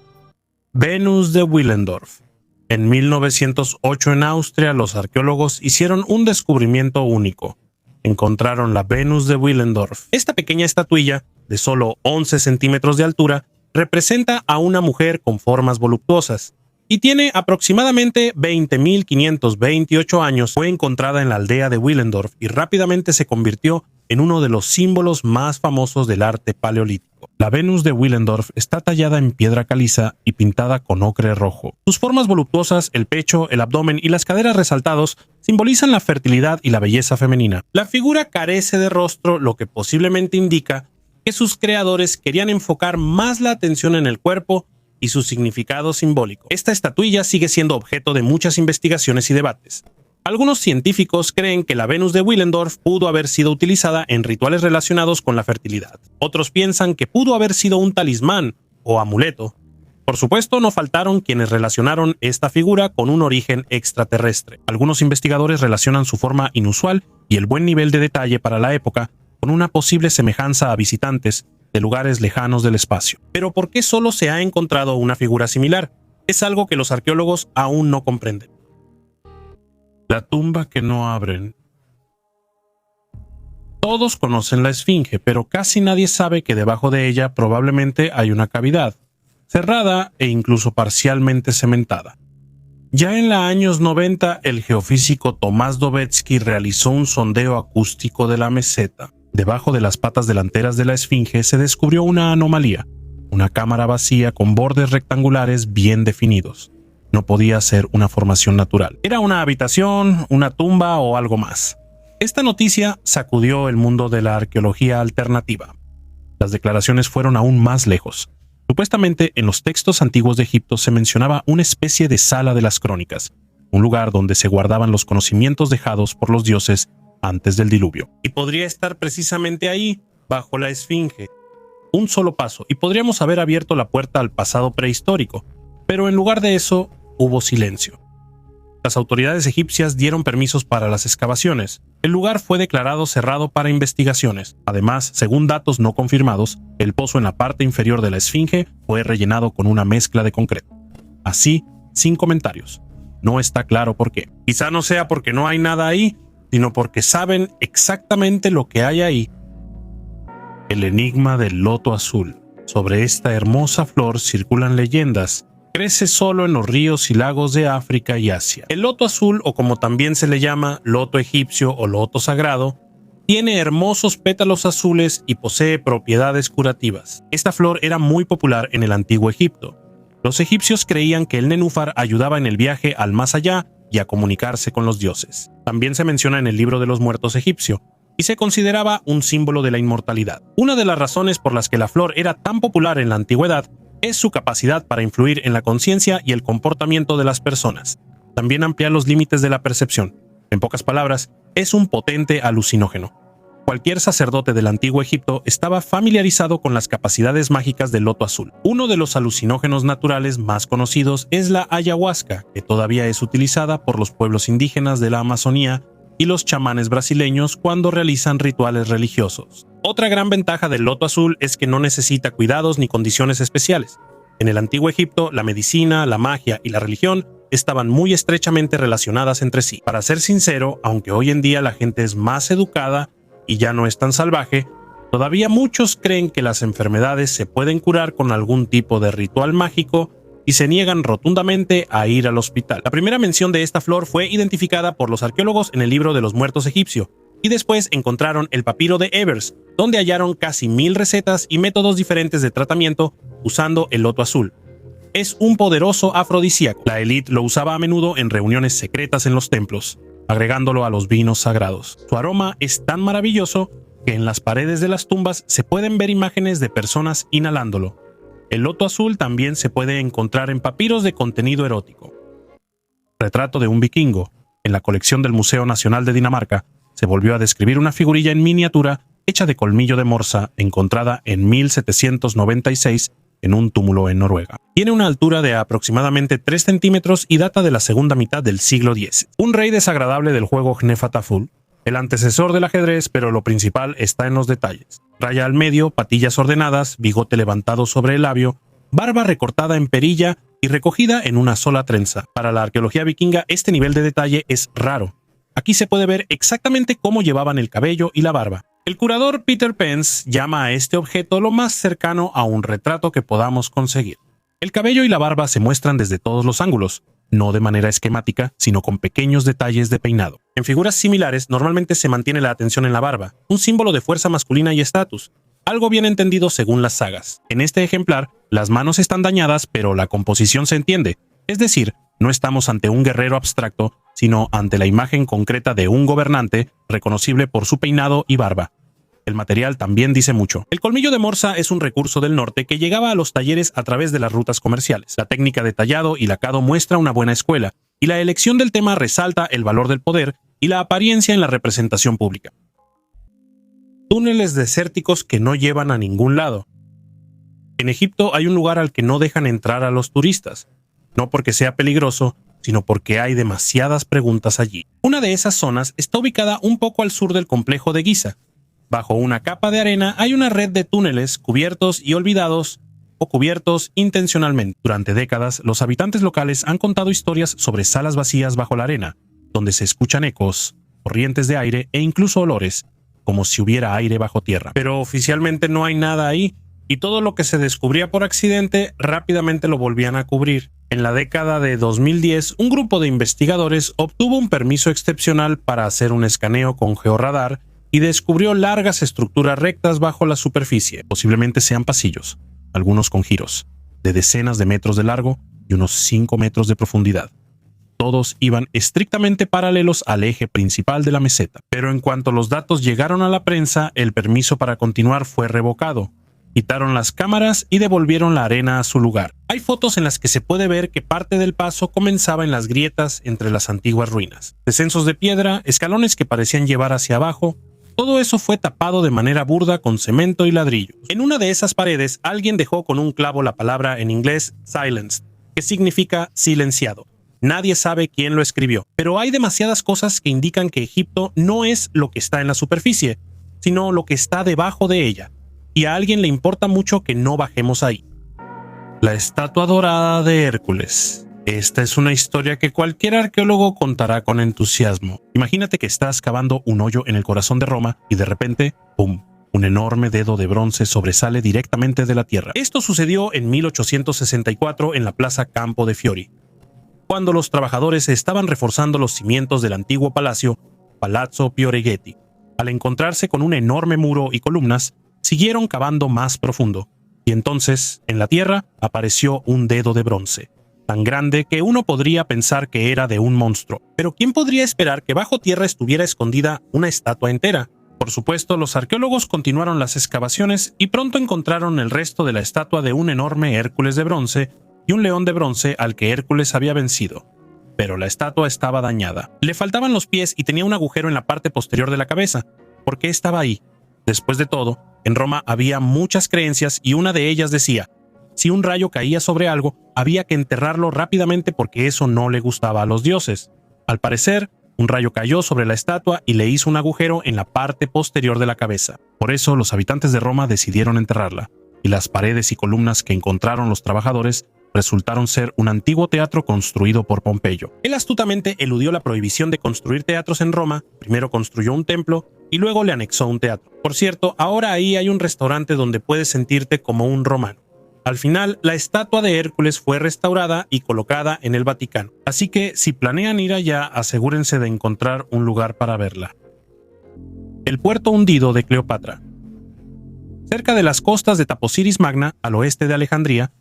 Venus de Willendorf. En 1908 en Austria, los arqueólogos hicieron un descubrimiento único. Encontraron la Venus de Willendorf. Esta pequeña estatuilla, de solo 11 centímetros de altura, representa a una mujer con formas voluptuosas y tiene aproximadamente 20.528 años. Fue encontrada en la aldea de Willendorf y rápidamente se convirtió en uno de los símbolos más famosos del arte paleolítico. La Venus de Willendorf está tallada en piedra caliza y pintada con ocre rojo. Sus formas voluptuosas, el pecho, el abdomen y las caderas resaltados simbolizan la fertilidad y la belleza femenina. La figura carece de rostro, lo que posiblemente indica que sus creadores querían enfocar más la atención en el cuerpo y su significado simbólico. Esta estatuilla sigue siendo objeto de muchas investigaciones y debates. Algunos científicos creen que la Venus de Willendorf pudo haber sido utilizada en rituales relacionados con la fertilidad. Otros piensan que pudo haber sido un talismán o amuleto. Por supuesto, no faltaron quienes relacionaron esta figura con un origen extraterrestre. Algunos investigadores relacionan su forma inusual y el buen nivel de detalle para la época con una posible semejanza a visitantes de lugares lejanos del espacio. Pero ¿por qué solo se ha encontrado una figura similar? Es algo que los arqueólogos aún no comprenden. La tumba que no abren. Todos conocen la Esfinge, pero casi nadie sabe que debajo de ella probablemente hay una cavidad, cerrada e incluso parcialmente cementada. Ya en los años 90, el geofísico Tomás Dovetsky realizó un sondeo acústico de la meseta. Debajo de las patas delanteras de la Esfinge se descubrió una anomalía, una cámara vacía con bordes rectangulares bien definidos. No podía ser una formación natural. Era una habitación, una tumba o algo más. Esta noticia sacudió el mundo de la arqueología alternativa. Las declaraciones fueron aún más lejos. Supuestamente, en los textos antiguos de Egipto se mencionaba una especie de sala de las crónicas, un lugar donde se guardaban los conocimientos dejados por los dioses antes del diluvio. Y podría estar precisamente ahí, bajo la Esfinge. Un solo paso, y podríamos haber abierto la puerta al pasado prehistórico, pero en lugar de eso, hubo silencio. Las autoridades egipcias dieron permisos para las excavaciones. El lugar fue declarado cerrado para investigaciones. Además, según datos no confirmados, el pozo en la parte inferior de la esfinge fue rellenado con una mezcla de concreto. Así, sin comentarios. No está claro por qué. Quizá no sea porque no hay nada ahí, sino porque saben exactamente lo que hay ahí. El enigma del loto azul. Sobre esta hermosa flor circulan leyendas. Crece solo en los ríos y lagos de África y Asia. El loto azul, o como también se le llama, loto egipcio o loto sagrado, tiene hermosos pétalos azules y posee propiedades curativas. Esta flor era muy popular en el antiguo Egipto. Los egipcios creían que el nenúfar ayudaba en el viaje al más allá y a comunicarse con los dioses. También se menciona en el libro de los muertos egipcio, y se consideraba un símbolo de la inmortalidad. Una de las razones por las que la flor era tan popular en la antigüedad es su capacidad para influir en la conciencia y el comportamiento de las personas. También amplía los límites de la percepción. En pocas palabras, es un potente alucinógeno. Cualquier sacerdote del antiguo Egipto estaba familiarizado con las capacidades mágicas del loto azul. Uno de los alucinógenos naturales más conocidos es la ayahuasca, que todavía es utilizada por los pueblos indígenas de la Amazonía y los chamanes brasileños cuando realizan rituales religiosos. Otra gran ventaja del loto azul es que no necesita cuidados ni condiciones especiales. En el antiguo Egipto, la medicina, la magia y la religión estaban muy estrechamente relacionadas entre sí. Para ser sincero, aunque hoy en día la gente es más educada y ya no es tan salvaje, todavía muchos creen que las enfermedades se pueden curar con algún tipo de ritual mágico y se niegan rotundamente a ir al hospital. La primera mención de esta flor fue identificada por los arqueólogos en el libro de los muertos egipcio, y después encontraron el papiro de Ebers, donde hallaron casi 1000 recetas y métodos diferentes de tratamiento usando el loto azul. Es un poderoso afrodisíaco. La élite lo usaba a menudo en reuniones secretas en los templos, agregándolo a los vinos sagrados. Su aroma es tan maravilloso que en las paredes de las tumbas se pueden ver imágenes de personas inhalándolo. El loto azul también se puede encontrar en papiros de contenido erótico. Retrato de un vikingo. En la colección del Museo Nacional de Dinamarca se volvió a describir una figurilla en miniatura hecha de colmillo de morsa encontrada en 1796 en un túmulo en Noruega. Tiene una altura de aproximadamente 3 centímetros y data de la segunda mitad del siglo X. Un rey desagradable del juego Hnefatafl, el antecesor del ajedrez, pero lo principal está en los detalles. Raya al medio, patillas ordenadas, bigote levantado sobre el labio, barba recortada en perilla y recogida en una sola trenza. Para la arqueología vikinga, este nivel de detalle es raro. Aquí se puede ver exactamente cómo llevaban el cabello y la barba. El curador Peter Pence llama a este objeto lo más cercano a un retrato que podamos conseguir. El cabello y la barba se muestran desde todos los ángulos, no de manera esquemática, sino con pequeños detalles de peinado. En figuras similares, normalmente se mantiene la atención en la barba, un símbolo de fuerza masculina y estatus, algo bien entendido según las sagas. En este ejemplar, las manos están dañadas, pero la composición se entiende, es decir, no estamos ante un guerrero abstracto, sino ante la imagen concreta de un gobernante, reconocible por su peinado y barba. El material también dice mucho. El colmillo de morsa es un recurso del norte que llegaba a los talleres a través de las rutas comerciales. La técnica de tallado y lacado muestra una buena escuela, y la elección del tema resalta el valor del poder y la apariencia en la representación pública. Túneles desérticos que no llevan a ningún lado. En Egipto hay un lugar al que no dejan entrar a los turistas, no porque sea peligroso, sino porque hay demasiadas preguntas allí. Una de esas zonas está ubicada un poco al sur del complejo de Giza. Bajo una capa de arena hay una red de túneles cubiertos y olvidados o cubiertos intencionalmente. Durante décadas, los habitantes locales han contado historias sobre salas vacías bajo la arena, donde se escuchan ecos, corrientes de aire e incluso olores, como si hubiera aire bajo tierra. Pero oficialmente no hay nada ahí, y todo lo que se descubría por accidente rápidamente lo volvían a cubrir. En la década de 2010, un grupo de investigadores obtuvo un permiso excepcional para hacer un escaneo con georradar y descubrió largas estructuras rectas bajo la superficie. Posiblemente sean pasillos, algunos con giros, de decenas de metros de largo y unos 5 metros de profundidad. Todos iban estrictamente paralelos al eje principal de la meseta. Pero en cuanto los datos llegaron a la prensa, el permiso para continuar fue revocado. Quitaron las cámaras y devolvieron la arena a su lugar. Hay fotos en las que se puede ver que parte del paso comenzaba en las grietas entre las antiguas ruinas. Descensos de piedra, escalones que parecían llevar hacia abajo. Todo eso fue tapado de manera burda con cemento y ladrillos. En una de esas paredes, alguien dejó con un clavo la palabra en inglés silenced, que significa silenciado. Nadie sabe quién lo escribió, pero hay demasiadas cosas que indican que Egipto no es lo que está en la superficie, sino lo que está debajo de ella, y a alguien le importa mucho que no bajemos ahí. La estatua dorada de Hércules. Esta es una historia que cualquier arqueólogo contará con entusiasmo. Imagínate que estás cavando un hoyo en el corazón de Roma y de repente, ¡pum!, un enorme dedo de bronce sobresale directamente de la tierra. Esto sucedió en 1864 en la Plaza Campo de Fiori, cuando los trabajadores estaban reforzando los cimientos del antiguo palacio, Palazzo Pioreghetti. Al encontrarse con un enorme muro y columnas, siguieron cavando más profundo, y entonces, en la tierra, apareció un dedo de bronce, tan grande que uno podría pensar que era de un monstruo. Pero ¿quién podría esperar que bajo tierra estuviera escondida una estatua entera? Por supuesto, los arqueólogos continuaron las excavaciones y pronto encontraron el resto de la estatua de un enorme Hércules de bronce y un león de bronce al que Hércules había vencido. Pero la estatua estaba dañada. Le faltaban los pies y tenía un agujero en la parte posterior de la cabeza. ¿Por qué estaba ahí? Después de todo, en Roma había muchas creencias y una de ellas decía: si un rayo caía sobre algo, había que enterrarlo rápidamente porque eso no le gustaba a los dioses. Al parecer, un rayo cayó sobre la estatua y le hizo un agujero en la parte posterior de la cabeza. Por eso los habitantes de Roma decidieron enterrarla, y las paredes y columnas que encontraron los trabajadores resultaron ser un antiguo teatro construido por Pompeyo. Él astutamente eludió la prohibición de construir teatros en Roma, primero construyó un templo y luego le anexó un teatro. Por cierto, ahora ahí hay un restaurante donde puedes sentirte como un romano. Al final, la estatua de Hércules fue restaurada y colocada en el Vaticano, así que si planean ir allá, asegúrense de encontrar un lugar para verla. El puerto hundido de Cleopatra. Cerca de las costas de Taposiris Magna, al oeste de Alejandría,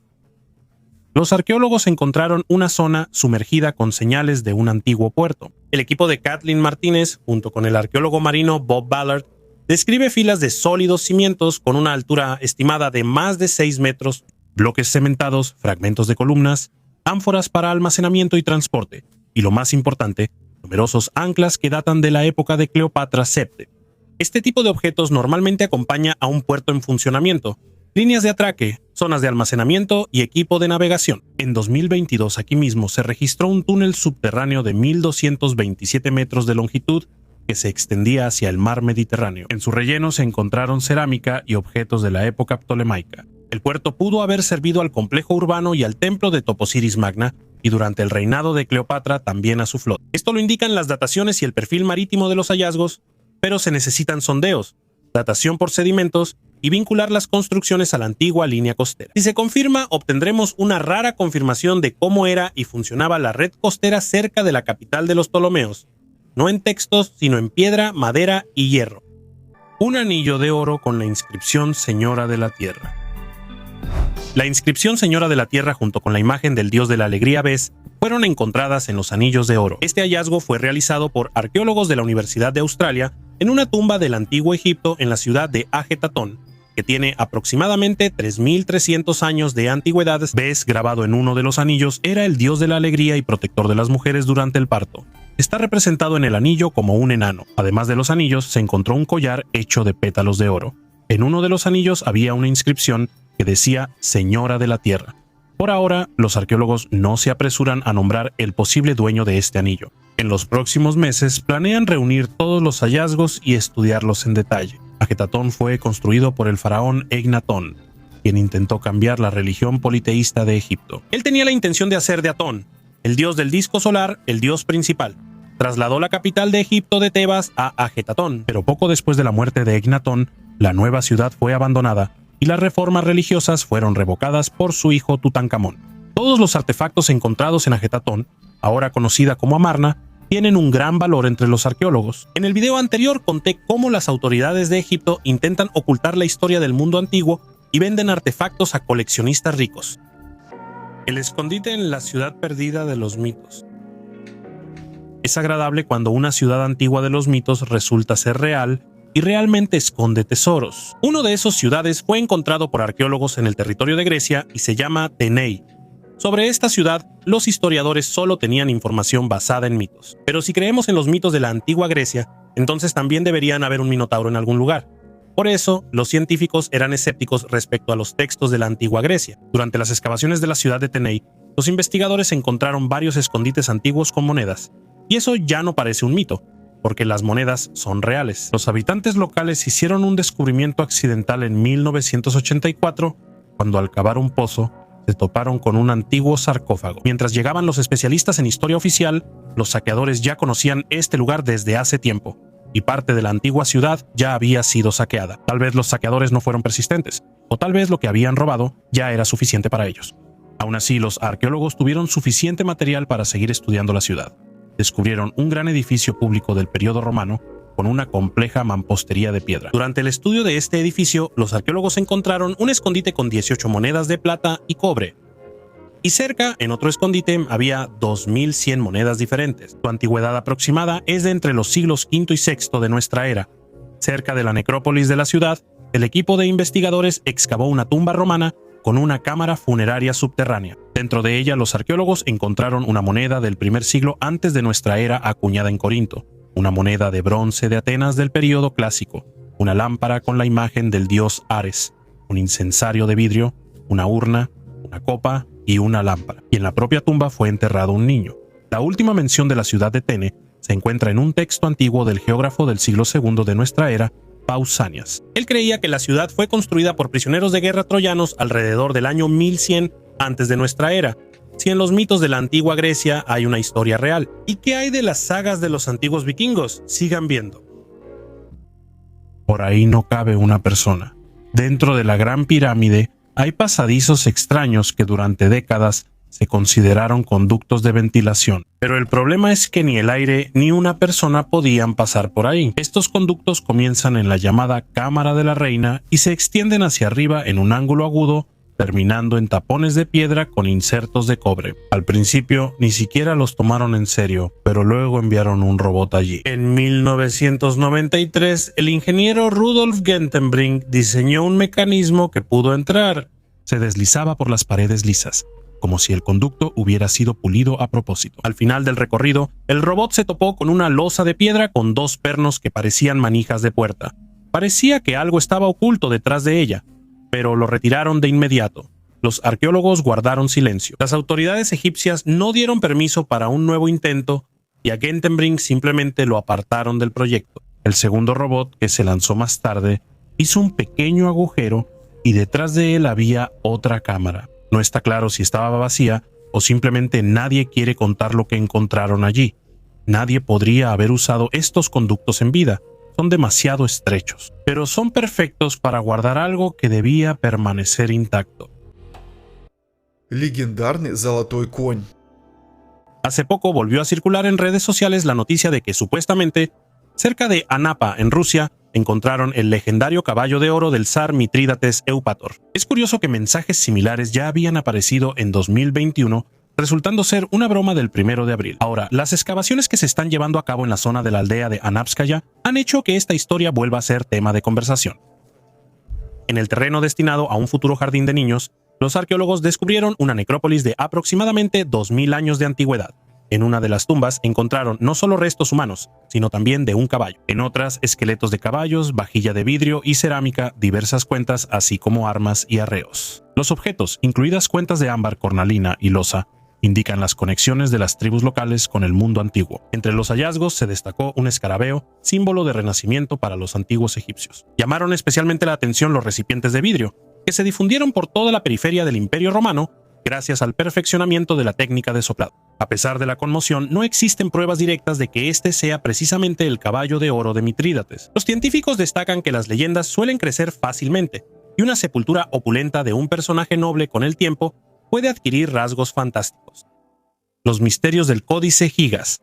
los arqueólogos encontraron una zona sumergida con señales de un antiguo puerto. El equipo de Kathleen Martínez, junto con el arqueólogo marino Bob Ballard, describe filas de sólidos cimientos con una altura estimada de más de 6 metros, bloques cementados, fragmentos de columnas, ánforas para almacenamiento y transporte, y lo más importante, numerosos anclas que datan de la época de Cleopatra VII. Este tipo de objetos normalmente acompaña a un puerto en funcionamiento, líneas de atraque, zonas de almacenamiento y equipo de navegación. En 2022 aquí mismo se registró un túnel subterráneo de 1.227 metros de longitud que se extendía hacia el mar Mediterráneo. En su relleno se encontraron cerámica y objetos de la época ptolemaica. El puerto pudo haber servido al complejo urbano y al templo de Taposiris Magna, y durante el reinado de Cleopatra también a su flota. Esto lo indican las dataciones y el perfil marítimo de los hallazgos, pero se necesitan sondeos, datación por sedimentos y vincular las construcciones a la antigua línea costera. Si se confirma, obtendremos una rara confirmación de cómo era y funcionaba la red costera cerca de la capital de los Ptolomeos, no en textos, sino en piedra, madera y hierro. Un anillo de oro con la inscripción Señora de la Tierra. La inscripción Señora de la Tierra junto con la imagen del dios de la alegría Bes fueron encontradas en los anillos de oro. Este hallazgo fue realizado por arqueólogos de la Universidad de Australia en una tumba del antiguo Egipto en la ciudad de Ajetatón, que tiene aproximadamente 3.300 años de antigüedad. Bes, grabado en uno de los anillos, era el dios de la alegría y protector de las mujeres durante el parto. Está representado en el anillo como un enano. Además de los anillos, se encontró un collar hecho de pétalos de oro. En uno de los anillos había una inscripción que decía Señora de la Tierra. Por ahora, los arqueólogos no se apresuran a nombrar el posible dueño de este anillo. En los próximos meses planean reunir todos los hallazgos y estudiarlos en detalle. Ajetatón fue construido por el faraón Egnatón, quien intentó cambiar la religión politeísta de Egipto. Él tenía la intención de hacer de Atón, el dios del disco solar, el dios principal. Trasladó la capital de Egipto de Tebas a Ajetatón, pero poco después de la muerte de Egnatón, la nueva ciudad fue abandonada y las reformas religiosas fueron revocadas por su hijo Tutankamón. Todos los artefactos encontrados en Ajetatón, ahora conocida como Amarna, tienen un gran valor entre los arqueólogos. En el video anterior conté cómo las autoridades de Egipto intentan ocultar la historia del mundo antiguo y venden artefactos a coleccionistas ricos. El escondite en la ciudad perdida de los mitos. Es agradable cuando una ciudad antigua de los mitos resulta ser real y realmente esconde tesoros. Uno de esas ciudades fue encontrado por arqueólogos en el territorio de Grecia y se llama Tenei. Sobre esta ciudad, los historiadores solo tenían información basada en mitos. Pero si creemos en los mitos de la antigua Grecia, entonces también deberían haber un minotauro en algún lugar. Por eso, los científicos eran escépticos respecto a los textos de la antigua Grecia. Durante las excavaciones de la ciudad de Tenei, los investigadores encontraron varios escondites antiguos con monedas, y eso ya no parece un mito, porque las monedas son reales. Los habitantes locales hicieron un descubrimiento accidental en 1984, cuando al cavar un pozo, se toparon con un antiguo sarcófago. Mientras llegaban los especialistas en historia oficial, los saqueadores ya conocían este lugar desde hace tiempo, y parte de la antigua ciudad ya había sido saqueada. Tal vez los saqueadores no fueron persistentes, o tal vez lo que habían robado ya era suficiente para ellos. Aún así, los arqueólogos tuvieron suficiente material para seguir estudiando la ciudad. Descubrieron un gran edificio público del periodo romano con una compleja mampostería de piedra. Durante el estudio de este edificio, los arqueólogos encontraron un escondite con 18 monedas de plata y cobre. Y cerca, en otro escondite, había 2100 monedas diferentes. Su antigüedad aproximada es de entre los siglos V y VI de nuestra era. Cerca de la necrópolis de la ciudad, el equipo de investigadores excavó una tumba romana con una cámara funeraria subterránea. Dentro de ella, los arqueólogos encontraron una moneda del primer siglo antes de nuestra era acuñada en Corinto, una moneda de bronce de Atenas del período clásico, una lámpara con la imagen del dios Ares, un incensario de vidrio, una urna, una copa y una lámpara. Y en la propia tumba fue enterrado un niño. La última mención de la ciudad de Tene se encuentra en un texto antiguo del geógrafo del siglo II de nuestra era, Pausanias. Él creía que la ciudad fue construida por prisioneros de guerra troyanos alrededor del año 1100 antes de nuestra era, si en los mitos de la antigua Grecia hay una historia real. ¿Y qué hay de las sagas de los antiguos vikingos? Sigan viendo. Por ahí no cabe una persona. Dentro de la Gran Pirámide hay pasadizos extraños que durante décadas se consideraron conductos de ventilación. Pero el problema es que ni el aire ni una persona podían pasar por ahí. Estos conductos comienzan en la llamada Cámara de la Reina y se extienden hacia arriba en un ángulo agudo, terminando en tapones de piedra con insertos de cobre. Al principio ni siquiera los tomaron en serio, pero luego enviaron un robot allí. En 1993, el ingeniero Rudolf Gentenbrink diseñó un mecanismo que pudo entrar. Se deslizaba por las paredes lisas, como si el conducto hubiera sido pulido a propósito. Al final del recorrido, el robot se topó con una losa de piedra con dos pernos que parecían manijas de puerta. Parecía que algo estaba oculto detrás de ella, pero lo retiraron de inmediato. Los arqueólogos guardaron silencio. Las autoridades egipcias no dieron permiso para un nuevo intento y a Gentenbrink simplemente lo apartaron del proyecto. El segundo robot, que se lanzó más tarde, hizo un pequeño agujero y detrás de él había otra cámara. No está claro si estaba vacía o simplemente nadie quiere contar lo que encontraron allí. Nadie podría haber usado estos conductos en vida. Son demasiado estrechos, pero son perfectos para guardar algo que debía permanecer intacto. Легендарный золотой конь. Hace poco volvió a circular en redes sociales la noticia de que supuestamente, cerca de Anapa, en Rusia, encontraron el legendario caballo de oro del zar Mitrídates Eupator. Es curioso que mensajes similares ya habían aparecido en 2021, resultando ser una broma del 1 de abril. Ahora, las excavaciones que se están llevando a cabo en la zona de la aldea de Anapskaya han hecho que esta historia vuelva a ser tema de conversación. En el terreno destinado a un futuro jardín de niños, los arqueólogos descubrieron una necrópolis de aproximadamente 2000 años de antigüedad. En una de las tumbas encontraron no solo restos humanos, sino también de un caballo. En otras, esqueletos de caballos, vajilla de vidrio y cerámica, diversas cuentas, así como armas y arreos. Los objetos, incluidas cuentas de ámbar, cornalina y loza, indican las conexiones de las tribus locales con el mundo antiguo. Entre los hallazgos se destacó un escarabeo, símbolo de renacimiento para los antiguos egipcios. Llamaron especialmente la atención los recipientes de vidrio, que se difundieron por toda la periferia del Imperio Romano gracias al perfeccionamiento de la técnica de soplado. A pesar de la conmoción, no existen pruebas directas de que este sea precisamente el caballo de oro de Mitrídates. Los científicos destacan que las leyendas suelen crecer fácilmente, y una sepultura opulenta de un personaje noble con el tiempo puede adquirir rasgos fantásticos. Los misterios del Códice Gigas.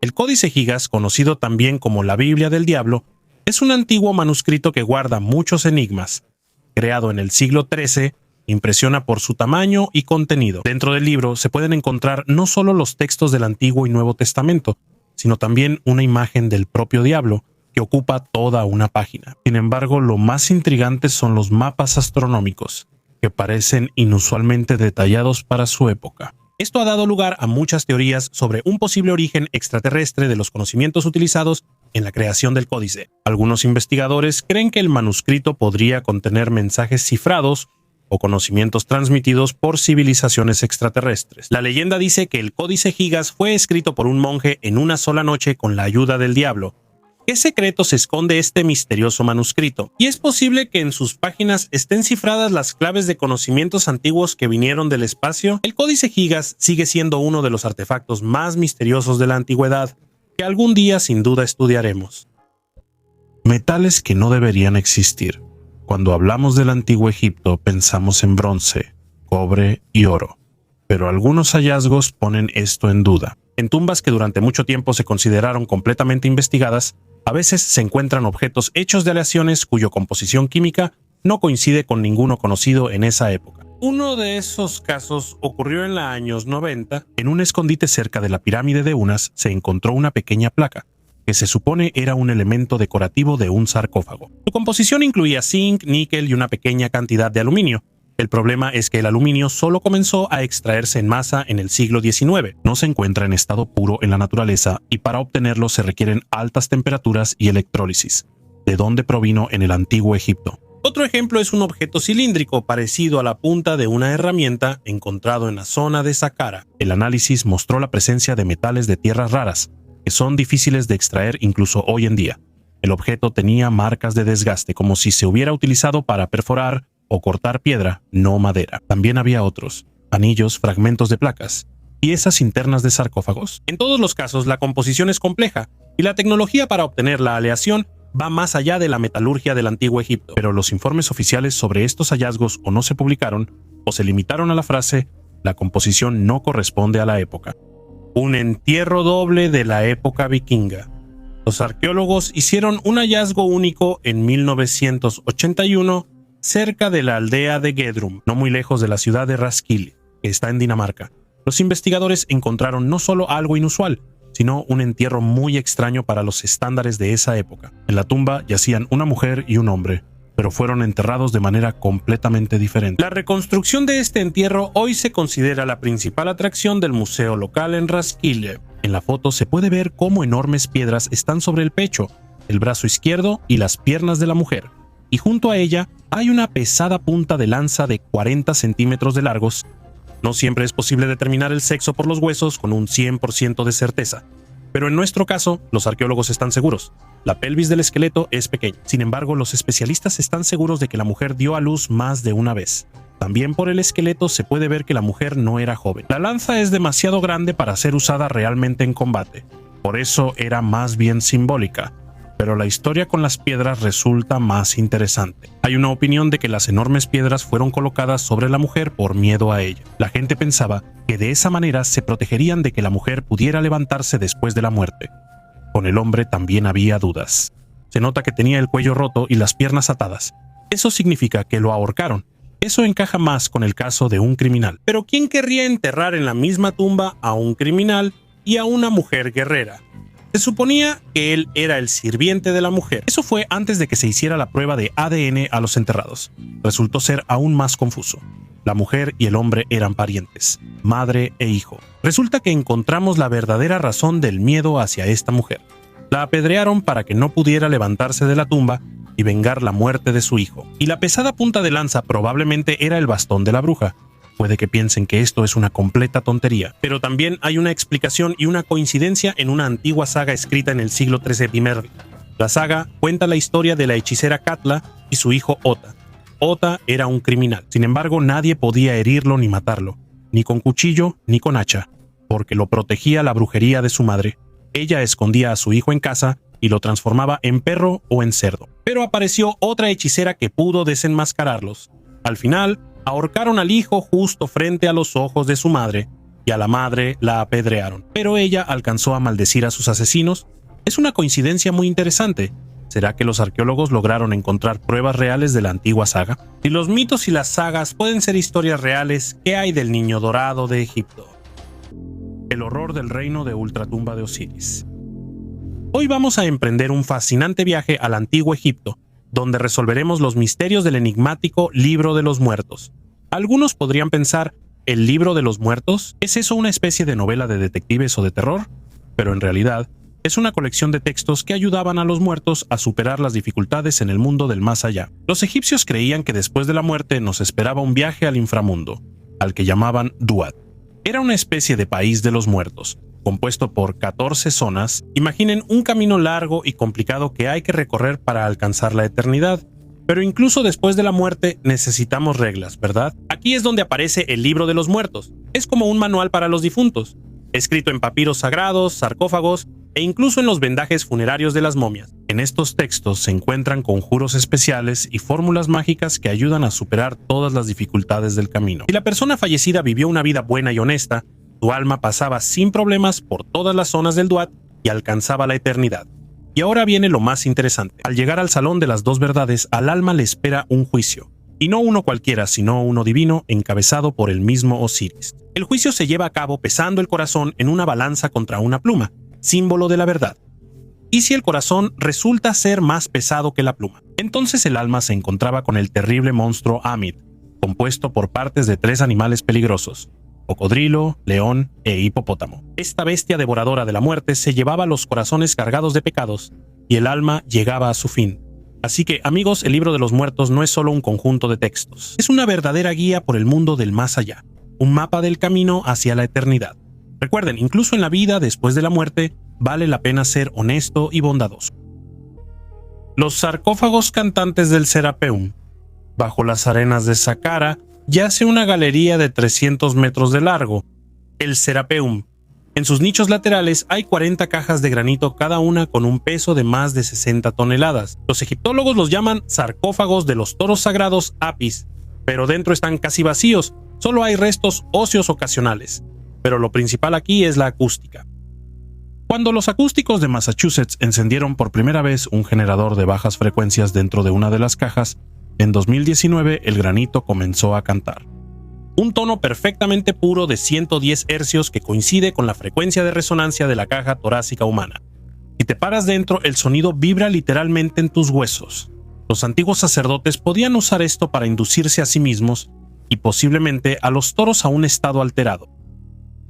El Códice Gigas, conocido también como la Biblia del Diablo, es un antiguo manuscrito que guarda muchos enigmas. Creado en el siglo XIII, impresiona por su tamaño y contenido. Dentro del libro se pueden encontrar no solo los textos del Antiguo y Nuevo Testamento, sino también una imagen del propio diablo que ocupa toda una página. Sin embargo, lo más intrigante son los mapas astronómicos, que parecen inusualmente detallados para su época. Esto ha dado lugar a muchas teorías sobre un posible origen extraterrestre de los conocimientos utilizados en la creación del códice. Algunos investigadores creen que el manuscrito podría contener mensajes cifrados o conocimientos transmitidos por civilizaciones extraterrestres. La leyenda dice que el Códice Gigas fue escrito por un monje en una sola noche con la ayuda del diablo. ¿Qué secreto se esconde este misterioso manuscrito? Y es posible que en sus páginas estén cifradas las claves de conocimientos antiguos que vinieron del espacio. El Códice Gigas sigue siendo uno de los artefactos más misteriosos de la antigüedad, que algún día sin duda estudiaremos. Metales que no deberían existir. Cuando hablamos del antiguo Egipto pensamos en bronce, cobre y oro, pero algunos hallazgos ponen esto en duda. En tumbas que durante mucho tiempo se consideraron completamente investigadas, a veces se encuentran objetos hechos de aleaciones cuya composición química no coincide con ninguno conocido en esa época. Uno de esos casos ocurrió en los años 90. En un escondite cerca de la pirámide de Unas se encontró una pequeña placa, que se supone era un elemento decorativo de un sarcófago. Su composición incluía zinc, níquel y una pequeña cantidad de aluminio. El problema es que el aluminio solo comenzó a extraerse en masa en el siglo XIX. No se encuentra en estado puro en la naturaleza y para obtenerlo se requieren altas temperaturas y electrólisis, de donde provino en el antiguo Egipto. Otro ejemplo es un objeto cilíndrico parecido a la punta de una herramienta encontrado en la zona de Saqqara. El análisis mostró la presencia de metales de tierras raras, que son difíciles de extraer incluso hoy en día. El objeto tenía marcas de desgaste, como si se hubiera utilizado para perforar o cortar piedra, no madera. También había otros, anillos, fragmentos de placas, piezas internas de sarcófagos. En todos los casos, la composición es compleja y la tecnología para obtener la aleación va más allá de la metalurgia del antiguo Egipto. Pero los informes oficiales sobre estos hallazgos o no se publicaron o se limitaron a la frase «la composición no corresponde a la época». Un entierro doble de la época vikinga. Los arqueólogos hicieron un hallazgo único en 1981 cerca de la aldea de Gedrum, no muy lejos de la ciudad de Roskilde, que está en Dinamarca. Los investigadores encontraron no solo algo inusual, sino un entierro muy extraño para los estándares de esa época. En la tumba yacían una mujer y un hombre, pero fueron enterrados de manera completamente diferente. La reconstrucción de este entierro hoy se considera la principal atracción del museo local en Roskilde. En la foto se puede ver cómo enormes piedras están sobre el pecho, el brazo izquierdo y las piernas de la mujer, y junto a ella hay una pesada punta de lanza de 40 centímetros de largos. No siempre es posible determinar el sexo por los huesos con un 100% de certeza, pero en nuestro caso, los arqueólogos están seguros. La pelvis del esqueleto es pequeña. Sin embargo, los especialistas están seguros de que la mujer dio a luz más de una vez. También por el esqueleto se puede ver que la mujer no era joven. La lanza es demasiado grande para ser usada realmente en combate. Por eso era más bien simbólica. Pero la historia con las piedras resulta más interesante. Hay una opinión de que las enormes piedras fueron colocadas sobre la mujer por miedo a ella. La gente pensaba que de esa manera se protegerían de que la mujer pudiera levantarse después de la muerte. Con el hombre también había dudas. Se nota que tenía el cuello roto y las piernas atadas. Eso significa que lo ahorcaron. Eso encaja más con el caso de un criminal. Pero ¿quién querría enterrar en la misma tumba a un criminal y a una mujer guerrera? Se suponía que él era el sirviente de la mujer. Eso fue antes de que se hiciera la prueba de ADN a los enterrados. Resultó ser aún más confuso. La mujer y el hombre eran parientes, madre e hijo. Resulta que encontramos la verdadera razón del miedo hacia esta mujer. La apedrearon para que no pudiera levantarse de la tumba y vengar la muerte de su hijo. Y la pesada punta de lanza probablemente era el bastón de la bruja. Puede que piensen que esto es una completa tontería, pero también hay una explicación y una coincidencia en una antigua saga escrita en el siglo XIII Pimervi. La saga cuenta la historia de la hechicera Katla y su hijo Ota. Ota era un criminal, sin embargo nadie podía herirlo ni matarlo, ni con cuchillo ni con hacha, porque lo protegía la brujería de su madre. Ella escondía a su hijo en casa y lo transformaba en perro o en cerdo. Pero apareció otra hechicera que pudo desenmascararlos. Al final, ahorcaron al hijo justo frente a los ojos de su madre, y a la madre la apedrearon. Pero ella alcanzó a maldecir a sus asesinos. Es una coincidencia muy interesante. ¿Será que los arqueólogos lograron encontrar pruebas reales de la antigua saga? Si los mitos y las sagas pueden ser historias reales, ¿qué hay del niño dorado de Egipto? El horror del reino de ultratumba de Osiris. Hoy vamos a emprender un fascinante viaje al antiguo Egipto, donde resolveremos los misterios del enigmático Libro de los Muertos. Algunos podrían pensar, ¿el Libro de los Muertos? ¿Es eso una especie de novela de detectives o de terror? Pero en realidad, Es una colección de textos que ayudaban a los muertos a superar las dificultades en el mundo del más allá. Los egipcios creían que después de la muerte nos esperaba un viaje al inframundo, al que llamaban Duat. Era una especie de país de los muertos, compuesto por 14 zonas. Imaginen un camino largo y complicado que hay que recorrer para alcanzar la eternidad. Pero incluso después de la muerte necesitamos reglas, ¿verdad? Aquí es donde aparece el libro de los muertos. Es como un manual para los difuntos, escrito en papiros sagrados, sarcófagos e incluso en los vendajes funerarios de las momias. En estos textos se encuentran conjuros especiales y fórmulas mágicas que ayudan a superar todas las dificultades del camino. Si la persona fallecida vivió una vida buena y honesta, su alma pasaba sin problemas por todas las zonas del Duat y alcanzaba la eternidad. Y ahora viene lo más interesante. Al llegar al Salón de las Dos Verdades, al alma le espera un juicio. Y no uno cualquiera, sino uno divino, encabezado por el mismo Osiris. El juicio se lleva a cabo pesando el corazón en una balanza contra una pluma, símbolo de la verdad. ¿Y si el corazón resulta ser más pesado que la pluma? Entonces el alma se encontraba con el terrible monstruo Amid, compuesto por partes de 3 animales peligrosos: cocodrilo, león e hipopótamo. Esta bestia devoradora de la muerte se llevaba los corazones cargados de pecados y el alma llegaba a su fin. Así que, amigos, el libro de los muertos no es solo un conjunto de textos. Es una verdadera guía por el mundo del más allá, un mapa del camino hacia la eternidad. Recuerden, incluso en la vida después de la muerte, vale la pena ser honesto y bondadoso. Los sarcófagos cantantes del Serapeum. Bajo las arenas de Saqqara yace una galería de 300 metros de largo, el Serapeum. En sus nichos laterales hay 40 cajas de granito, cada una con un peso de más de 60 toneladas. Los egiptólogos los llaman sarcófagos de los toros sagrados Apis, pero dentro están casi vacíos, solo hay restos óseos ocasionales. Pero lo principal aquí es la acústica. Cuando los acústicos de Massachusetts encendieron por primera vez un generador de bajas frecuencias dentro de una de las cajas, en 2019 el granito comenzó a cantar. Un tono perfectamente puro de 110 hercios que coincide con la frecuencia de resonancia de la caja torácica humana. Si te paras dentro, el sonido vibra literalmente en tus huesos. Los antiguos sacerdotes podían usar esto para inducirse a sí mismos y posiblemente a los toros a un estado alterado.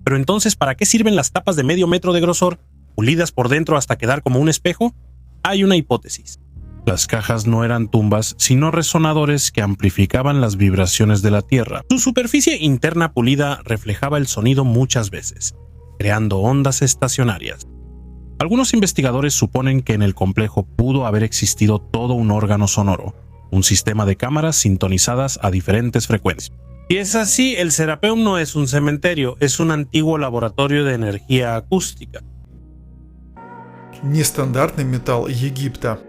Pero entonces, ¿para qué sirven las tapas de medio metro de grosor, pulidas por dentro hasta quedar como un espejo? Hay una hipótesis. Las cajas no eran tumbas, sino resonadores que amplificaban las vibraciones de la Tierra. Su superficie interna pulida reflejaba el sonido muchas veces, creando ondas estacionarias. Algunos investigadores suponen que en el complejo pudo haber existido todo un órgano sonoro, un sistema de cámaras sintonizadas a diferentes frecuencias. Y es así, el Serapeum no es un cementerio, es un antiguo laboratorio de energía acústica. Нестандартный металл Египта.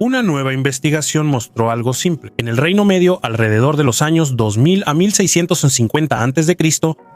Una nueva investigación mostró algo simple. En el Reino Medio, alrededor de los años 2000 a 1650 a.C.,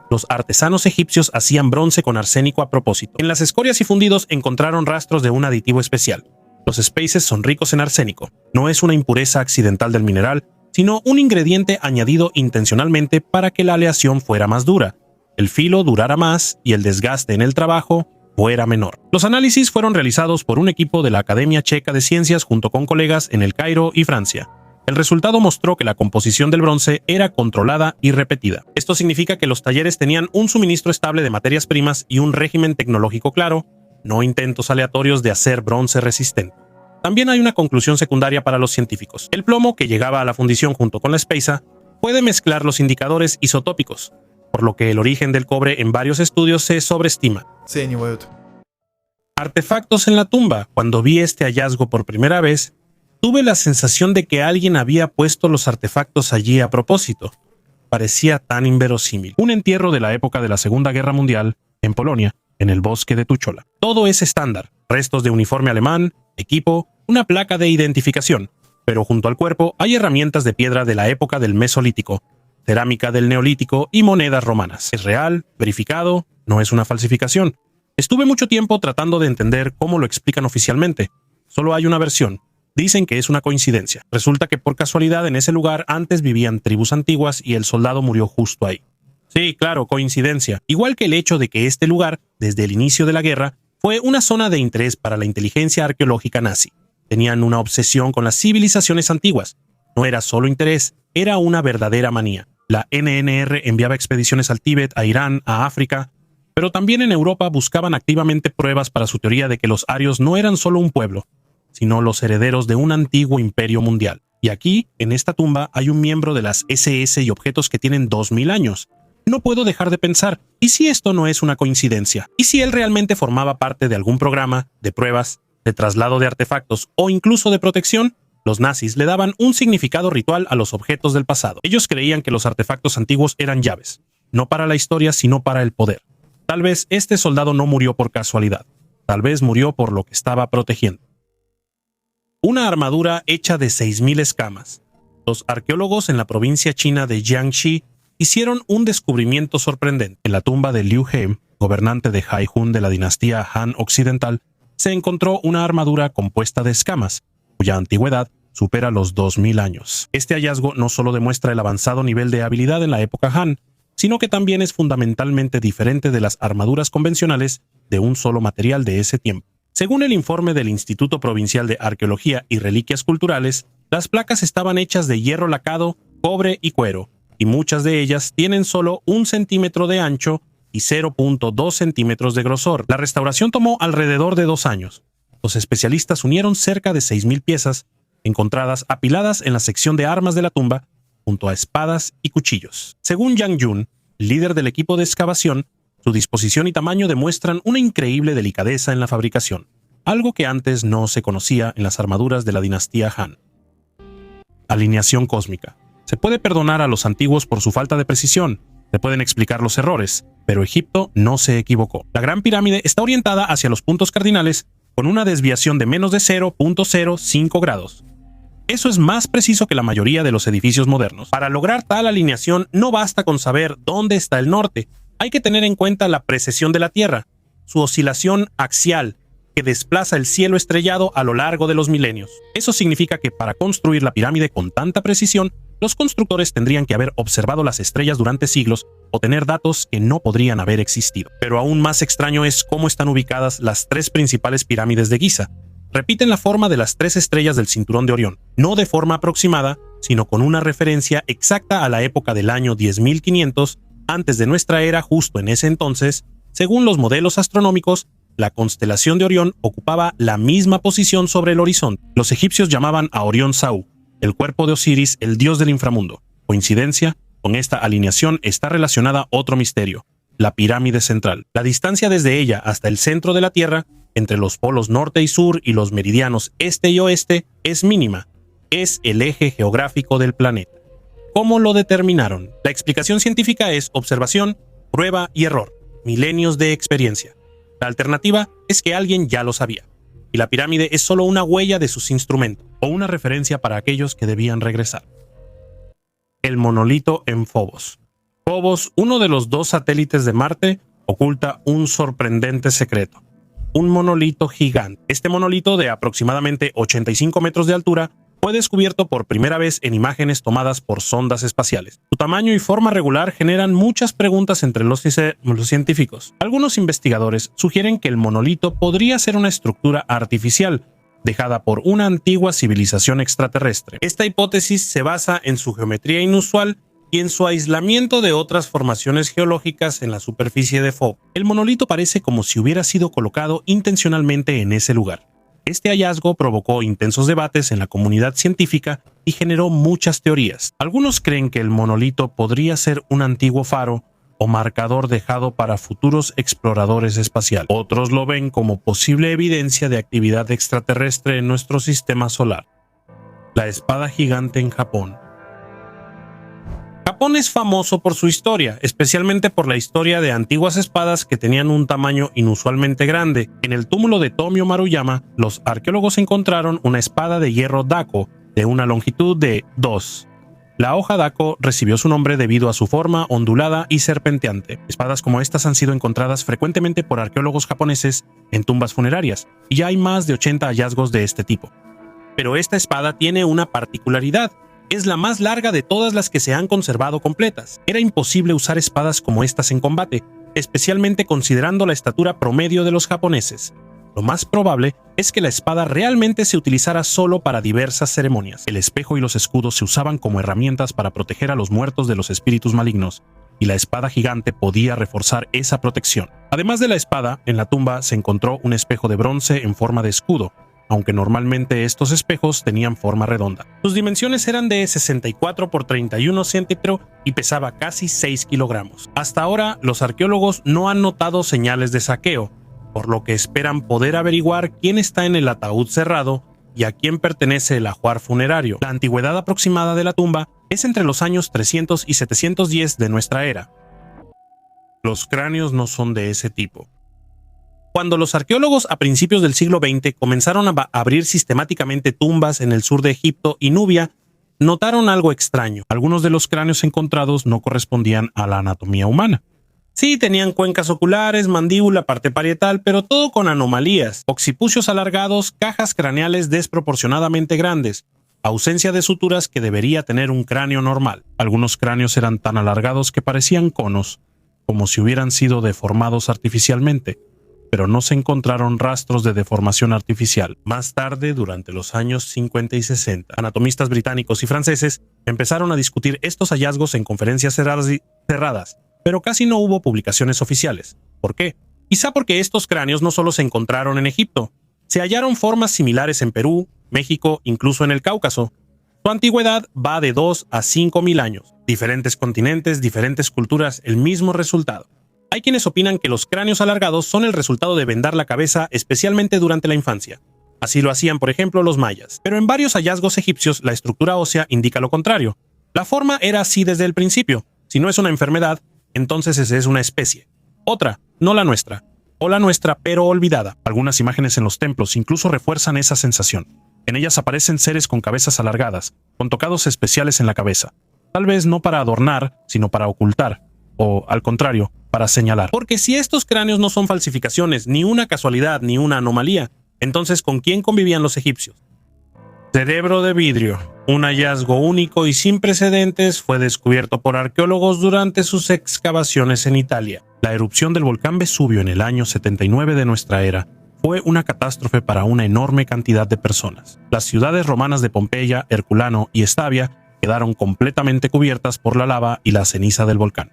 los artesanos egipcios hacían bronce con arsénico a propósito. En las escorias y fundidos encontraron rastros de un aditivo especial. Los spaces son ricos en arsénico. No es una impureza accidental del mineral, sino un ingrediente añadido intencionalmente para que la aleación fuera más dura, el filo durara más y el desgaste en el trabajo fuera menor. Los análisis fueron realizados por un equipo de la Academia Checa de Ciencias junto con colegas en El Cairo y Francia. El resultado mostró que la composición del bronce era controlada y repetida. Esto significa que los talleres tenían un suministro estable de materias primas y un régimen tecnológico claro, no intentos aleatorios de hacer bronce resistente. También hay una conclusión secundaria para los científicos. El plomo que llegaba a la fundición junto con la espesa puede mezclar los indicadores isotópicos, por lo que el origen del cobre en varios estudios se sobreestima. Artefactos en la tumba. Cuando vi este hallazgo por primera vez, tuve la sensación de que alguien había puesto los artefactos allí a propósito. Parecía tan inverosímil. Un entierro de la época de la Segunda Guerra Mundial, en Polonia, en el bosque de Tuchola. Todo es estándar. Restos de uniforme alemán, equipo, una placa de identificación. Pero junto al cuerpo hay herramientas de piedra de la época del Mesolítico, cerámica del Neolítico y monedas romanas. Es real, verificado, no es una falsificación. Estuve mucho tiempo tratando de entender cómo lo explican oficialmente. Solo hay una versión. Dicen que es una coincidencia. Resulta que por casualidad en ese lugar antes vivían tribus antiguas y el soldado murió justo ahí. Sí, claro, coincidencia. Igual que el hecho de que este lugar, desde el inicio de la guerra, fue una zona de interés para la inteligencia arqueológica nazi. Tenían una obsesión con las civilizaciones antiguas. No era solo interés, era una verdadera manía. La NNR enviaba expediciones al Tíbet, a Irán, a África, Pero también en Europa buscaban activamente pruebas para su teoría de que los arios no eran solo un pueblo, sino los herederos de un antiguo imperio mundial. Y aquí, en esta tumba, hay un miembro de las SS y objetos que tienen 2000 años. No puedo dejar de pensar, ¿y si esto no es una coincidencia? ¿Y si él realmente formaba parte de algún programa, de pruebas, de traslado de artefactos o incluso de protección? Los nazis le daban un significado ritual a los objetos del pasado. Ellos creían que los artefactos antiguos eran llaves, no para la historia, sino para el poder. Tal vez este soldado no murió por casualidad. Tal vez murió por lo que estaba protegiendo. Una armadura hecha de 6000 escamas. Los arqueólogos en la provincia china de Jiangxi hicieron un descubrimiento sorprendente. En la tumba de Liu He, gobernante de Haihun de la dinastía Han Occidental, se encontró una armadura compuesta de escamas, cuya antigüedad supera los 2000 años. Este hallazgo no solo demuestra el avanzado nivel de habilidad en la época Han, sino que también es fundamentalmente diferente de las armaduras convencionales de un solo material de ese tiempo. Según el informe del Instituto Provincial de Arqueología y Reliquias Culturales, las placas estaban hechas de hierro lacado, cobre y cuero, y muchas de ellas tienen solo 1 centímetro de ancho y 0.2 centímetros de grosor. La restauración tomó alrededor de 2 años. Los especialistas unieron cerca de 6000 piezas, encontradas apiladas en la sección de armas de la tumba, junto a espadas y cuchillos. Según Yang Jun, líder del equipo de excavación, su disposición y tamaño demuestran una increíble delicadeza en la fabricación, algo que antes no se conocía en las armaduras de la dinastía Han. Alineación cósmica. Se puede perdonar a los antiguos por su falta de precisión, se pueden explicar los errores, pero Egipto no se equivocó. La Gran Pirámide está orientada hacia los puntos cardinales con una desviación de menos de 0.05 grados. Eso es más preciso que la mayoría de los edificios modernos. Para lograr tal alineación no basta con saber dónde está el norte, hay que tener en cuenta la precesión de la Tierra, su oscilación axial, que desplaza el cielo estrellado a lo largo de los milenios. Eso significa que para construir la pirámide con tanta precisión, los constructores tendrían que haber observado las estrellas durante siglos o tener datos que no podrían haber existido. Pero aún más extraño es cómo están ubicadas las 3 principales pirámides de Giza. Repiten la forma de las 3 estrellas del cinturón de Orión, no de forma aproximada, sino con una referencia exacta a la época del año 10.500 antes de nuestra era. Justo en ese entonces, según los modelos astronómicos, la constelación de Orión ocupaba la misma posición sobre el horizonte. Los egipcios llamaban a Orión Sau, el cuerpo de Osiris, el dios del inframundo. ¿Coincidencia? Con esta alineación está relacionada otro misterio, la pirámide central. La distancia desde ella hasta el centro de la Tierra, entre los polos norte y sur y los meridianos este y oeste, es mínima. Es el eje geográfico del planeta. ¿Cómo lo determinaron? La explicación científica es observación, prueba y error, milenios de experiencia. La alternativa es que alguien ya lo sabía, y la pirámide es solo una huella de sus instrumentos, o una referencia para aquellos que debían regresar. El monolito en Phobos. Phobos, uno de los 2 satélites de Marte, oculta un sorprendente secreto. Un monolito gigante. Este monolito de aproximadamente 85 metros de altura fue descubierto por primera vez en imágenes tomadas por sondas espaciales. Su tamaño y forma regular generan muchas preguntas entre los científicos. Algunos investigadores sugieren que el monolito podría ser una estructura artificial, dejada por una antigua civilización extraterrestre. Esta hipótesis se basa en su geometría inusual y en su aislamiento de otras formaciones geológicas en la superficie de Phobos. El monolito parece como si hubiera sido colocado intencionalmente en ese lugar. Este hallazgo provocó intensos debates en la comunidad científica y generó muchas teorías. Algunos creen que el monolito podría ser un antiguo faro o marcador dejado para futuros exploradores espaciales. Otros lo ven como posible evidencia de actividad extraterrestre en nuestro sistema solar. La espada gigante en Japón. Japón es famoso por su historia, especialmente por la historia de antiguas espadas que tenían un tamaño inusualmente grande. En el túmulo de Tomio Maruyama, los arqueólogos encontraron una espada de hierro Dako de una longitud de 2. La hoja Dako recibió su nombre debido a su forma ondulada y serpenteante. Espadas como estas han sido encontradas frecuentemente por arqueólogos japoneses en tumbas funerarias, y ya hay más de 80 hallazgos de este tipo. Pero esta espada tiene una particularidad. Es la más larga de todas las que se han conservado completas. Era imposible usar espadas como estas en combate, especialmente considerando la estatura promedio de los japoneses. Lo más probable es que la espada realmente se utilizara solo para diversas ceremonias. El espejo y los escudos se usaban como herramientas para proteger a los muertos de los espíritus malignos. y la espada gigante podía reforzar esa protección. Además de la espada, en la tumba se encontró un espejo de bronce en forma de escudo, aunque normalmente estos espejos tenían forma redonda. Sus dimensiones eran de 64 por 31 centímetros y pesaba casi 6 kilogramos. Hasta ahora, los arqueólogos no han notado señales de saqueo, por lo que esperan poder averiguar quién está en el ataúd cerrado y a quién pertenece el ajuar funerario. La antigüedad aproximada de la tumba es entre los años 300 y 710 de nuestra era. Los cráneos no son de ese tipo. Cuando los arqueólogos a principios del siglo XX comenzaron a abrir sistemáticamente tumbas en el sur de Egipto y Nubia, notaron algo extraño. Algunos de los cráneos encontrados no correspondían a la anatomía humana. Sí, tenían cuencas oculares, mandíbula, parte parietal, pero todo con anomalías, occipucios alargados, cajas craneales desproporcionadamente grandes, ausencia de suturas que debería tener un cráneo normal. Algunos cráneos eran tan alargados que parecían conos, como si hubieran sido deformados artificialmente, pero no se encontraron rastros de deformación artificial. Más tarde, durante los años 50 y 60, anatomistas británicos y franceses empezaron a discutir estos hallazgos en conferencias cerradas, pero casi no hubo publicaciones oficiales. ¿Por qué? Quizá porque estos cráneos no solo se encontraron en Egipto, se hallaron formas similares en Perú, México, incluso en el Cáucaso. Su antigüedad va de 2 a 5.000 años. Diferentes continentes, diferentes culturas, el mismo resultado. Hay quienes opinan que los cráneos alargados son el resultado de vendar la cabeza, especialmente durante la infancia. Así lo hacían, por ejemplo, los mayas. Pero en varios hallazgos egipcios, la estructura ósea indica lo contrario. La forma era así desde el principio. Si no es una enfermedad, entonces esa es una especie. Otra, no la nuestra. O la nuestra, pero olvidada. Algunas imágenes en los templos incluso refuerzan esa sensación. En ellas aparecen seres con cabezas alargadas, con tocados especiales en la cabeza. Tal vez no para adornar, sino para ocultar. O, al contrario, para señalar. Porque si estos cráneos no son falsificaciones, ni una casualidad, ni una anomalía, entonces ¿con quién convivían los egipcios? Cerebro de vidrio. Un hallazgo único y sin precedentes fue descubierto por arqueólogos durante sus excavaciones en Italia. La erupción del volcán Vesubio en el año 79 de nuestra era fue una catástrofe para una enorme cantidad de personas. Las ciudades romanas de Pompeya, Herculano y Estavia quedaron completamente cubiertas por la lava y la ceniza del volcán.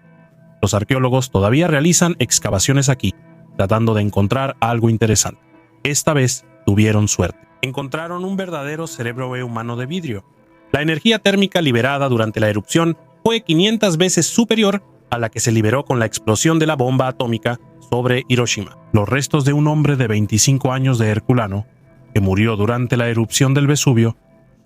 Los arqueólogos todavía realizan excavaciones aquí, tratando de encontrar algo interesante. Esta vez tuvieron suerte. Encontraron un verdadero cerebro humano de vidrio. La energía térmica liberada durante la erupción fue 500 veces superior a la que se liberó con la explosión de la bomba atómica sobre Hiroshima. Los restos de un hombre de 25 años de Herculano, que murió durante la erupción del Vesubio,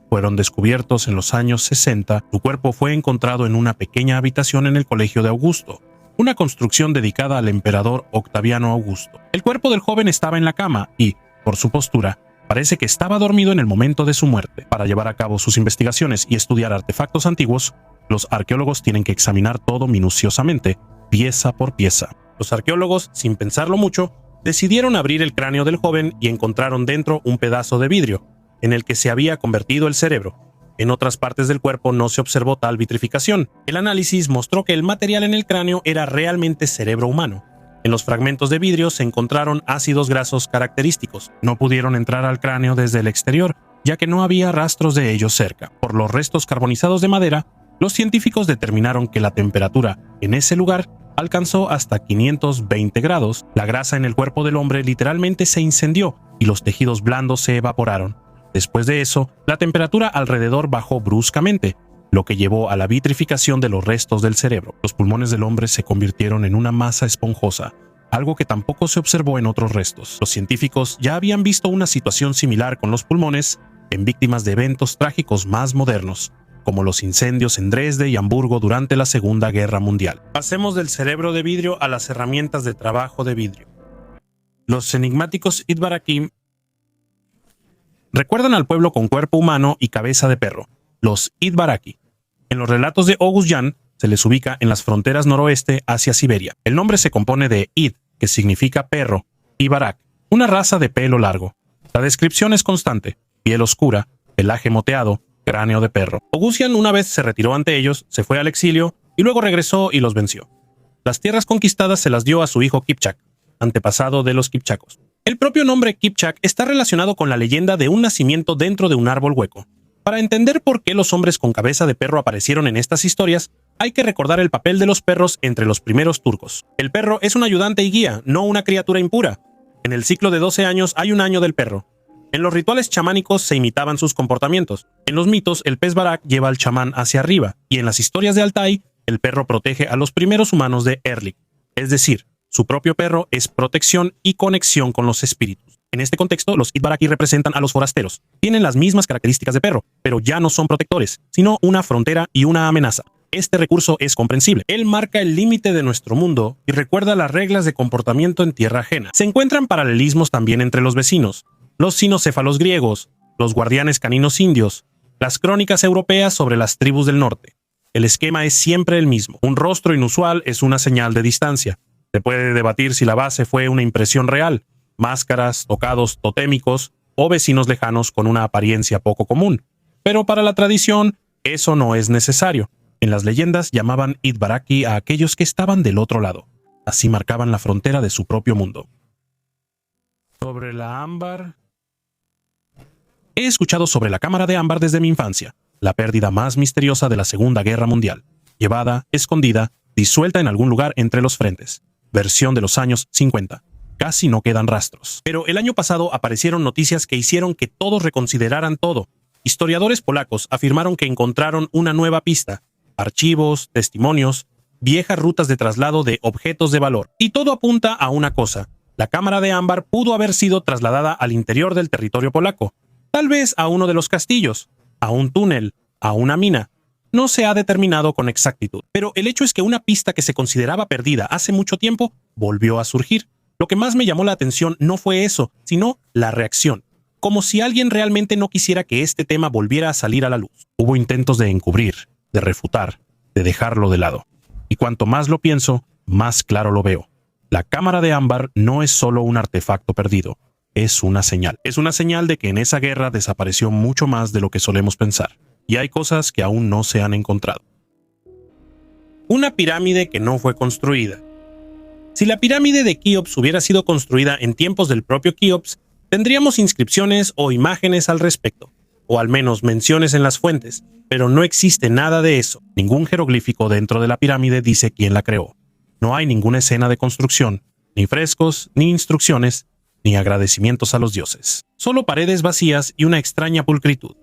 fueron descubiertos en los años 60. Su cuerpo fue encontrado en una pequeña habitación en el Colegio de Augusto, una construcción dedicada al emperador Octaviano Augusto. El cuerpo del joven estaba en la cama y, por su postura, parece que estaba dormido en el momento de su muerte. Para llevar a cabo sus investigaciones y estudiar artefactos antiguos, los arqueólogos tienen que examinar todo minuciosamente, pieza por pieza. Los arqueólogos, sin pensarlo mucho, decidieron abrir el cráneo del joven y encontraron dentro un pedazo de vidrio, en el que se había convertido el cerebro. En otras partes del cuerpo no se observó tal vitrificación. El análisis mostró que el material en el cráneo era realmente cerebro humano. En los fragmentos de vidrio se encontraron ácidos grasos característicos. No pudieron entrar al cráneo desde el exterior, ya que no había rastros de ellos cerca. Por los restos carbonizados de madera, los científicos determinaron que la temperatura en ese lugar alcanzó hasta 520 grados. La grasa en el cuerpo del hombre literalmente se incendió y los tejidos blandos se evaporaron. Después de eso, la temperatura alrededor bajó bruscamente, lo que llevó a la vitrificación de los restos del cerebro. Los pulmones del hombre se convirtieron en una masa esponjosa, algo que tampoco se observó en otros restos. Los científicos ya habían visto una situación similar con los pulmones en víctimas de eventos trágicos más modernos, como los incendios en Dresde y Hamburgo durante la Segunda Guerra Mundial. Pasemos del cerebro de vidrio a las herramientas de trabajo de vidrio. Los enigmáticos Itbarakim recuerdan al pueblo con cuerpo humano y cabeza de perro, los Itbaraki. En los relatos de August Jan se les ubica en las fronteras noroeste hacia Siberia. El nombre se compone de Id, que significa perro, y Barak, una raza de pelo largo. La descripción es constante: piel oscura, pelaje moteado, cráneo de perro. August Jan una vez se retiró ante ellos, se fue al exilio y luego regresó y los venció. Las tierras conquistadas se las dio a su hijo Kipchak, antepasado de los kipchakos. El propio nombre Kipchak está relacionado con la leyenda de un nacimiento dentro de un árbol hueco. Para entender por qué los hombres con cabeza de perro aparecieron en estas historias, Hay que recordar el papel de los perros entre los primeros turcos. El perro es un ayudante y guía, no una criatura impura. En el ciclo de 12 años hay un año del perro. En los rituales chamánicos se imitaban sus comportamientos. En los mitos, el pez barak lleva al chamán hacia arriba, y en las historias de Altai, el perro protege a los primeros humanos de Erlik. Es decir, su propio perro es protección y conexión con los espíritus. En este contexto, los Itbaraki representan a los forasteros. Tienen las mismas características de perro, pero ya no son protectores, sino una frontera y una amenaza. Este recurso es comprensible. Él marca el límite de nuestro mundo y recuerda las reglas de comportamiento en tierra ajena. Se encuentran paralelismos también entre los vecinos. Los cinocéfalos griegos, los guardianes caninos indios, las crónicas europeas sobre las tribus del norte. El esquema es siempre el mismo. Un rostro inusual es una señal de distancia. Se puede debatir si la base fue una impresión real, máscaras, tocados totémicos o vecinos lejanos con una apariencia poco común. Pero para la tradición, eso no es necesario. En las leyendas llamaban Itbaraki a aquellos que estaban del otro lado. Así marcaban la frontera de su propio mundo. Sobre la ámbar. He escuchado sobre la cámara de ámbar desde mi infancia, la pérdida más misteriosa de la Segunda Guerra Mundial, llevada, escondida, disuelta en algún lugar entre los frentes. Versión de los años 50. Casi no quedan rastros. Pero el año pasado aparecieron noticias que hicieron que todos reconsideraran todo. Historiadores polacos afirmaron que encontraron una nueva pista, archivos, testimonios, viejas rutas de traslado de objetos de valor. Y todo apunta a una cosa: la cámara de ámbar pudo haber sido trasladada al interior del territorio polaco. Tal vez a uno de los castillos, a un túnel, a una mina. No se ha determinado con exactitud. Pero el hecho es que una pista que se consideraba perdida hace mucho tiempo volvió a surgir. Lo que más me llamó la atención no fue eso, sino la reacción. Como si alguien realmente no quisiera que este tema volviera a salir a la luz. Hubo intentos de encubrir, de refutar, de dejarlo de lado. Y cuanto más lo pienso, más claro lo veo. La cámara de ámbar no es solo un artefacto perdido. Es una señal. Es una señal de que en esa guerra desapareció mucho más de lo que solemos pensar. Y hay cosas que aún no se han encontrado. Una pirámide que no fue construida. Si la pirámide de Keops hubiera sido construida en tiempos del propio Keops, tendríamos inscripciones o imágenes al respecto, o al menos menciones en las fuentes, pero no existe nada de eso. Ningún jeroglífico dentro de la pirámide dice quién la creó. No hay ninguna escena de construcción, ni frescos, ni instrucciones, ni agradecimientos a los dioses. Solo paredes vacías y una extraña pulcritud.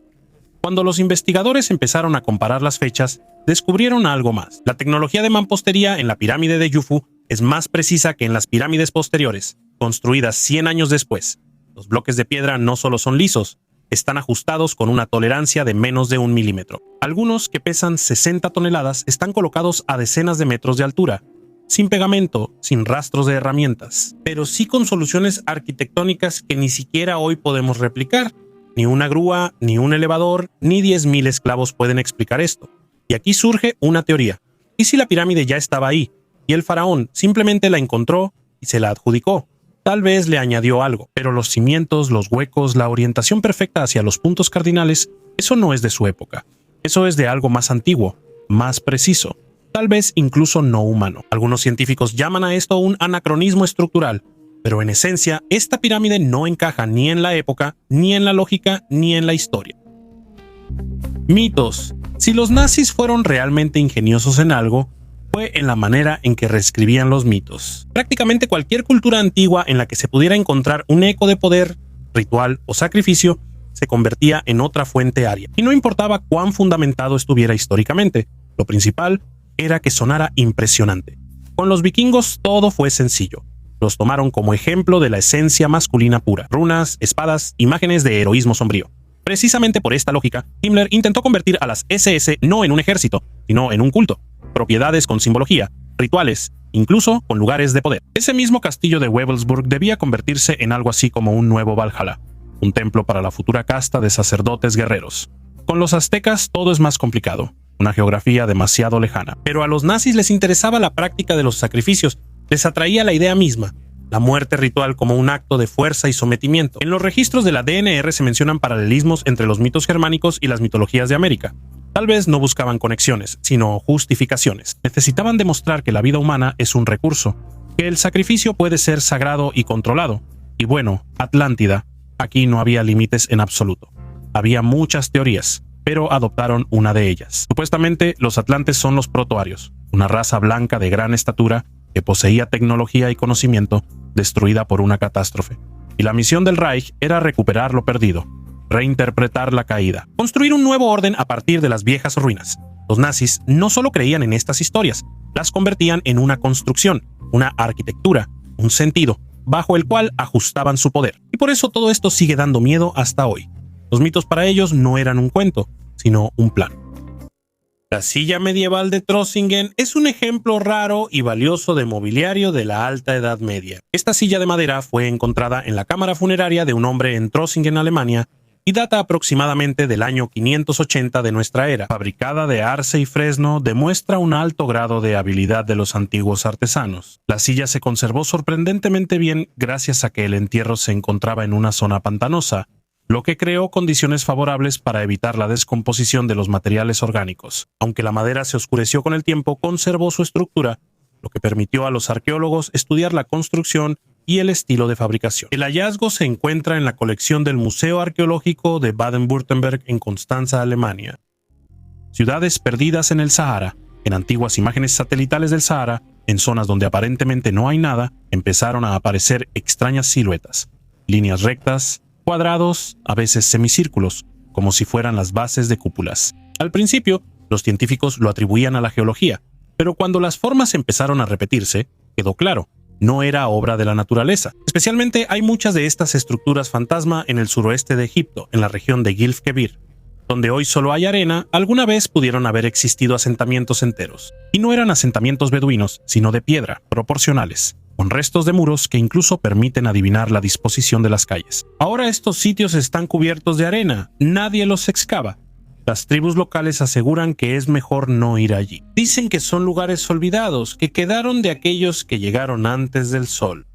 Cuando los investigadores empezaron a comparar las fechas, descubrieron algo más. La tecnología de mampostería en la pirámide de Yufu es más precisa que en las pirámides posteriores, construidas 100 años después. Los bloques de piedra no solo son lisos, están ajustados con una tolerancia de menos de 1 milímetro. Algunos, que pesan 60 toneladas, están colocados a decenas de metros de altura, sin pegamento, sin rastros de herramientas, pero sí con soluciones arquitectónicas que ni siquiera hoy podemos replicar. Ni una grúa, ni un elevador, ni 10.000 esclavos pueden explicar esto. Y aquí surge una teoría. ¿Y si la pirámide ya estaba ahí, y el faraón simplemente la encontró y se la adjudicó? Tal vez le añadió algo, pero los cimientos, los huecos, la orientación perfecta hacia los puntos cardinales, eso no es de su época. Eso es de algo más antiguo, más preciso. Tal vez incluso no humano. Algunos científicos llaman a esto un anacronismo estructural, pero en esencia, esta pirámide no encaja ni en la época, ni en la lógica, ni en la historia. Mitos. Si los nazis fueron realmente ingeniosos en algo, fue en la manera en que reescribían los mitos. Prácticamente cualquier cultura antigua en la que se pudiera encontrar un eco de poder, ritual o sacrificio, se convertía en otra fuente aria. Y no importaba cuán fundamentado estuviera históricamente, lo principal era que sonara impresionante. Con los vikingos todo fue sencillo. Los tomaron como ejemplo de la esencia masculina pura. Runas, espadas, imágenes de heroísmo sombrío. Precisamente por esta lógica, Himmler intentó convertir a las SS no en un ejército, sino en un culto. Propiedades con simbología, rituales, incluso con lugares de poder. Ese mismo castillo de Wewelsburg debía convertirse en algo así como un nuevo Valhalla, un templo para la futura casta de sacerdotes guerreros. Con los aztecas todo es más complicado. Una geografía demasiado lejana. Pero a los nazis les interesaba la práctica de los sacrificios, les atraía la idea misma, la muerte ritual como un acto de fuerza y sometimiento. En los registros de la DNR se mencionan paralelismos entre los mitos germánicos y las mitologías de América. Tal vez no buscaban conexiones, sino justificaciones. Necesitaban demostrar que la vida humana es un recurso, que el sacrificio puede ser sagrado y controlado. Y bueno, Atlántida, aquí no había límites en absoluto. Había muchas teorías. pero adoptaron una de ellas. Supuestamente, los atlantes son los protoarios, una raza blanca de gran estatura que poseía tecnología y conocimiento destruida por una catástrofe. Y la misión del Reich era recuperar lo perdido, reinterpretar la caída, construir un nuevo orden a partir de las viejas ruinas. Los nazis no solo creían en estas historias, las convertían en una construcción, una arquitectura, un sentido, bajo el cual ajustaban su poder. Y por eso todo esto sigue dando miedo hasta hoy. Los mitos para ellos no eran un cuento, sino un plan. La silla medieval de Trossingen es un ejemplo raro y valioso de mobiliario de la Alta Edad Media. Esta silla de madera fue encontrada en la cámara funeraria de un hombre en Trossingen, Alemania, y data aproximadamente del año 580 de nuestra era. Fabricada de arce y fresno, demuestra un alto grado de habilidad de los antiguos artesanos. La silla se conservó sorprendentemente bien gracias a que el entierro se encontraba en una zona pantanosa, lo que creó condiciones favorables para evitar la descomposición de los materiales orgánicos. Aunque la madera se oscureció con el tiempo, conservó su estructura, lo que permitió a los arqueólogos estudiar la construcción y el estilo de fabricación. El hallazgo se encuentra en la colección del Museo Arqueológico de Baden-Württemberg en Constanza, Alemania. Ciudades perdidas en el Sahara. En antiguas imágenes satelitales del Sahara, en zonas donde aparentemente no hay nada, empezaron a aparecer extrañas siluetas, líneas rectas, cuadrados, a veces semicírculos, como si fueran las bases de cúpulas. Al principio, los científicos lo atribuían a la geología, pero cuando las formas empezaron a repetirse, quedó claro, no era obra de la naturaleza. Especialmente hay muchas de estas estructuras fantasma en el suroeste de Egipto, en la región de Gilf Kebir, donde hoy solo hay arena. Alguna vez pudieron haber existido asentamientos enteros. Y no eran asentamientos beduinos, sino de piedra, proporcionales, con restos de muros que incluso permiten adivinar la disposición de las calles. Ahora estos sitios están cubiertos de arena, nadie los excava. Las tribus locales aseguran que es mejor no ir allí. Dicen que son lugares olvidados, que quedaron de aquellos que llegaron antes del sol.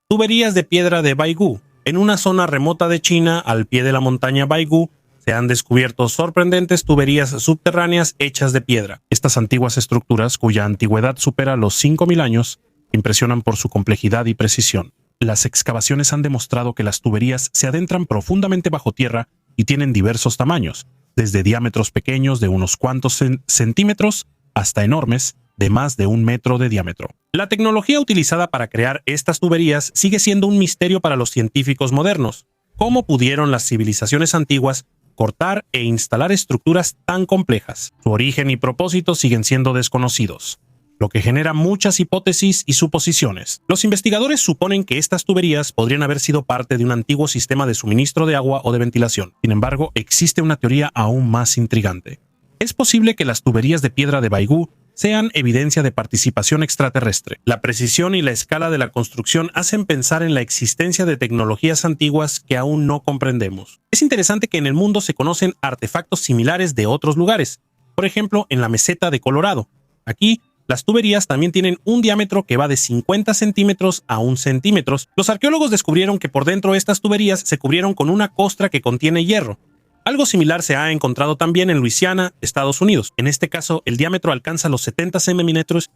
Tuberías de piedra de Baigú. En una zona remota de China, al pie de la montaña Baigú, se han descubierto sorprendentes tuberías subterráneas hechas de piedra. Estas antiguas estructuras, cuya antigüedad supera los 5.000 años, impresionan por su complejidad y precisión. Las excavaciones han demostrado que las tuberías se adentran profundamente bajo tierra y tienen diversos tamaños, desde diámetros pequeños de unos cuantos centímetros hasta enormes de más de 1 metro de diámetro. La tecnología utilizada para crear estas tuberías sigue siendo un misterio para los científicos modernos. ¿Cómo pudieron las civilizaciones antiguas cortar e instalar estructuras tan complejas? Su origen y propósito siguen siendo desconocidos, lo que genera muchas hipótesis y suposiciones. Los investigadores suponen que estas tuberías podrían haber sido parte de un antiguo sistema de suministro de agua o de ventilación. Sin embargo, existe una teoría aún más intrigante. Es posible que las tuberías de piedra de Baigú sean evidencia de participación extraterrestre. La precisión y la escala de la construcción hacen pensar en la existencia de tecnologías antiguas que aún no comprendemos. Es interesante que en el mundo se conocen artefactos similares de otros lugares. Por ejemplo, en la meseta de Colorado. Aquí, las tuberías también tienen un diámetro que va de 50 centímetros a 1 centímetro. Los arqueólogos descubrieron que por dentro estas tuberías se cubrieron con una costra que contiene hierro. Algo similar se ha encontrado también en Luisiana, Estados Unidos. En este caso, el diámetro alcanza los 70 centímetros.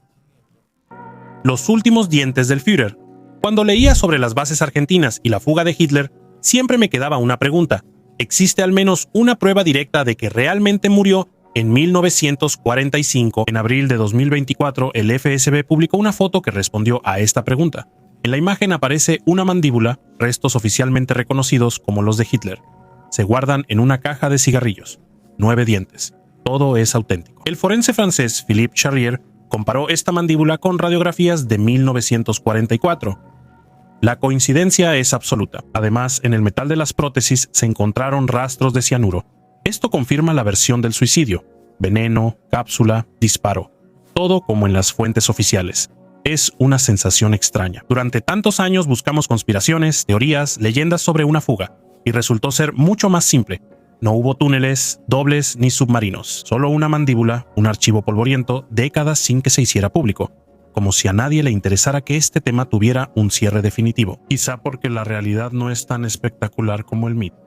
Los últimos dientes del Führer. Cuando leía sobre las bases argentinas y la fuga de Hitler, siempre me quedaba una pregunta. ¿Existe al menos una prueba directa de que realmente murió? En 1945, en abril de 2024, el FSB publicó una foto que respondió a esta pregunta. En la imagen aparece una mandíbula, restos oficialmente reconocidos como los de Hitler. Se guardan en una caja de cigarrillos. 9 dientes. Todo es auténtico. El forense francés Philippe Charrier comparó esta mandíbula con radiografías de 1944. La coincidencia es absoluta. Además, en el metal de las prótesis se encontraron rastros de cianuro. Esto confirma la versión del suicidio. Veneno, cápsula, disparo. Todo como en las fuentes oficiales. Es una sensación extraña. Durante tantos años buscamos conspiraciones, teorías, leyendas sobre una fuga, y resultó ser mucho más simple. No hubo túneles, dobles ni submarinos. Solo una mandíbula, un archivo polvoriento, décadas sin que se hiciera público. Como si a nadie le interesara que este tema tuviera un cierre definitivo. Quizá porque la realidad no es tan espectacular como el mito.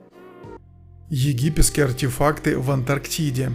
Египетские артефакты в Антарктиде.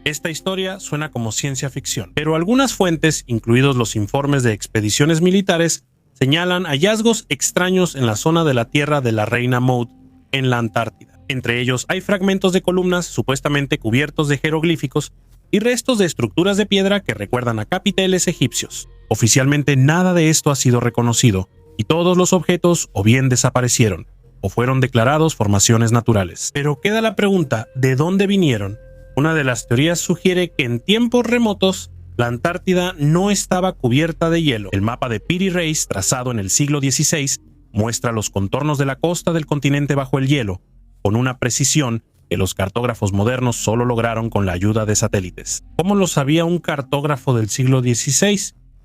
Esta historia suena como ciencia ficción, pero algunas fuentes, incluidos los informes de expediciones militares, señalan hallazgos extraños en la zona de la Tierra de la Reina Maud, en la Antártida. Entre ellos hay fragmentos de columnas supuestamente cubiertos de jeroglíficos y restos de estructuras de piedra que recuerdan a capiteles egipcios. Oficialmente nada de esto ha sido reconocido y todos los objetos o bien desaparecieron o fueron declarados formaciones naturales. Pero queda la pregunta, ¿de dónde vinieron? Una de las teorías sugiere que en tiempos remotos la Antártida no estaba cubierta de hielo. El mapa de Piri Reis, trazado en el siglo XVI, muestra los contornos de la costa del continente bajo el hielo, con una precisión que los cartógrafos modernos solo lograron con la ayuda de satélites. ¿Cómo lo sabía un cartógrafo del siglo XVI?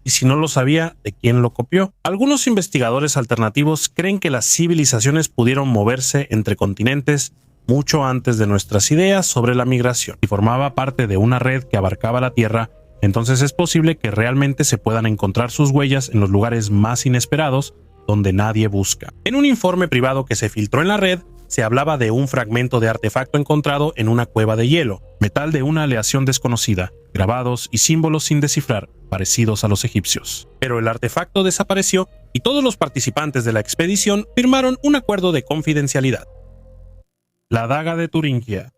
Y si no lo sabía, ¿de quién lo copió? Algunos investigadores alternativos creen que las civilizaciones pudieron moverse entre continentes mucho antes de nuestras ideas sobre la migración, y formaba parte de una red que abarcaba la Tierra. Entonces es posible que realmente se puedan encontrar sus huellas en los lugares más inesperados, donde nadie busca. En un informe privado que se filtró en la red, se hablaba de un fragmento de artefacto encontrado en una cueva de hielo, metal de una aleación desconocida, grabados y símbolos sin descifrar, parecidos a los egipcios. Pero el artefacto desapareció y todos los participantes de la expedición firmaron un acuerdo de confidencialidad. La daga de Turingia.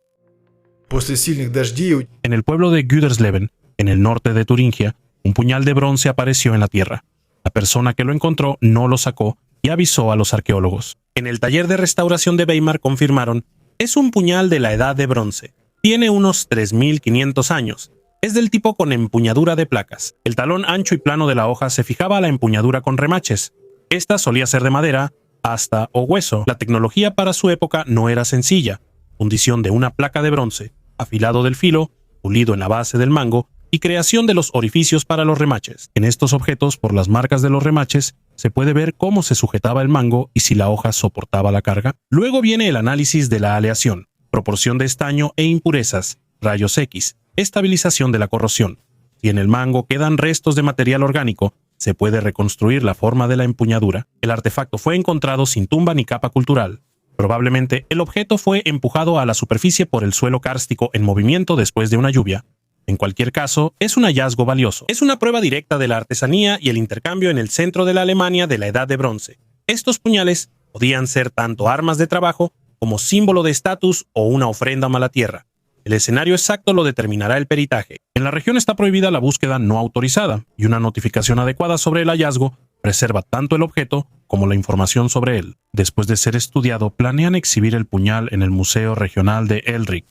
После сильных дождей En el pueblo de Güdersleben, en el norte de Turingia, un puñal de bronce apareció en la tierra. La persona que lo encontró no lo sacó y avisó a los arqueólogos. En el taller de restauración de Weimar confirmaron: es un puñal de la edad de bronce. Tiene unos 3.500 años. Es del tipo con empuñadura de placas. El talón ancho y plano de la hoja se fijaba a la empuñadura con remaches. Esta solía ser de madera, asta o hueso. La tecnología para su época no era sencilla. Fundición de una placa de bronce, afilado del filo, pulido en la base del mango y creación de los orificios para los remaches. En estos objetos, por las marcas de los remaches, se puede ver cómo se sujetaba el mango y si la hoja soportaba la carga. Luego viene el análisis de la aleación, proporción de estaño e impurezas, rayos X, estabilización de la corrosión. Si en el mango quedan restos de material orgánico, se puede reconstruir la forma de la empuñadura. El artefacto fue encontrado sin tumba ni capa cultural. Probablemente el objeto fue empujado a la superficie por el suelo kárstico en movimiento después de una lluvia. En cualquier caso, es un hallazgo valioso. Es una prueba directa de la artesanía y el intercambio en el centro de la Alemania de la Edad de Bronce. Estos puñales podían ser tanto armas de trabajo como símbolo de estatus o una ofrenda a mala tierra. El escenario exacto lo determinará el peritaje. En la región está prohibida la búsqueda no autorizada y una notificación adecuada sobre el hallazgo preserva tanto el objeto como la información sobre él. Después de ser estudiado, planean exhibir el puñal en el Museo Regional de Elric.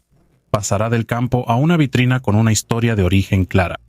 Pasará del campo a una vitrina con una historia de origen clara.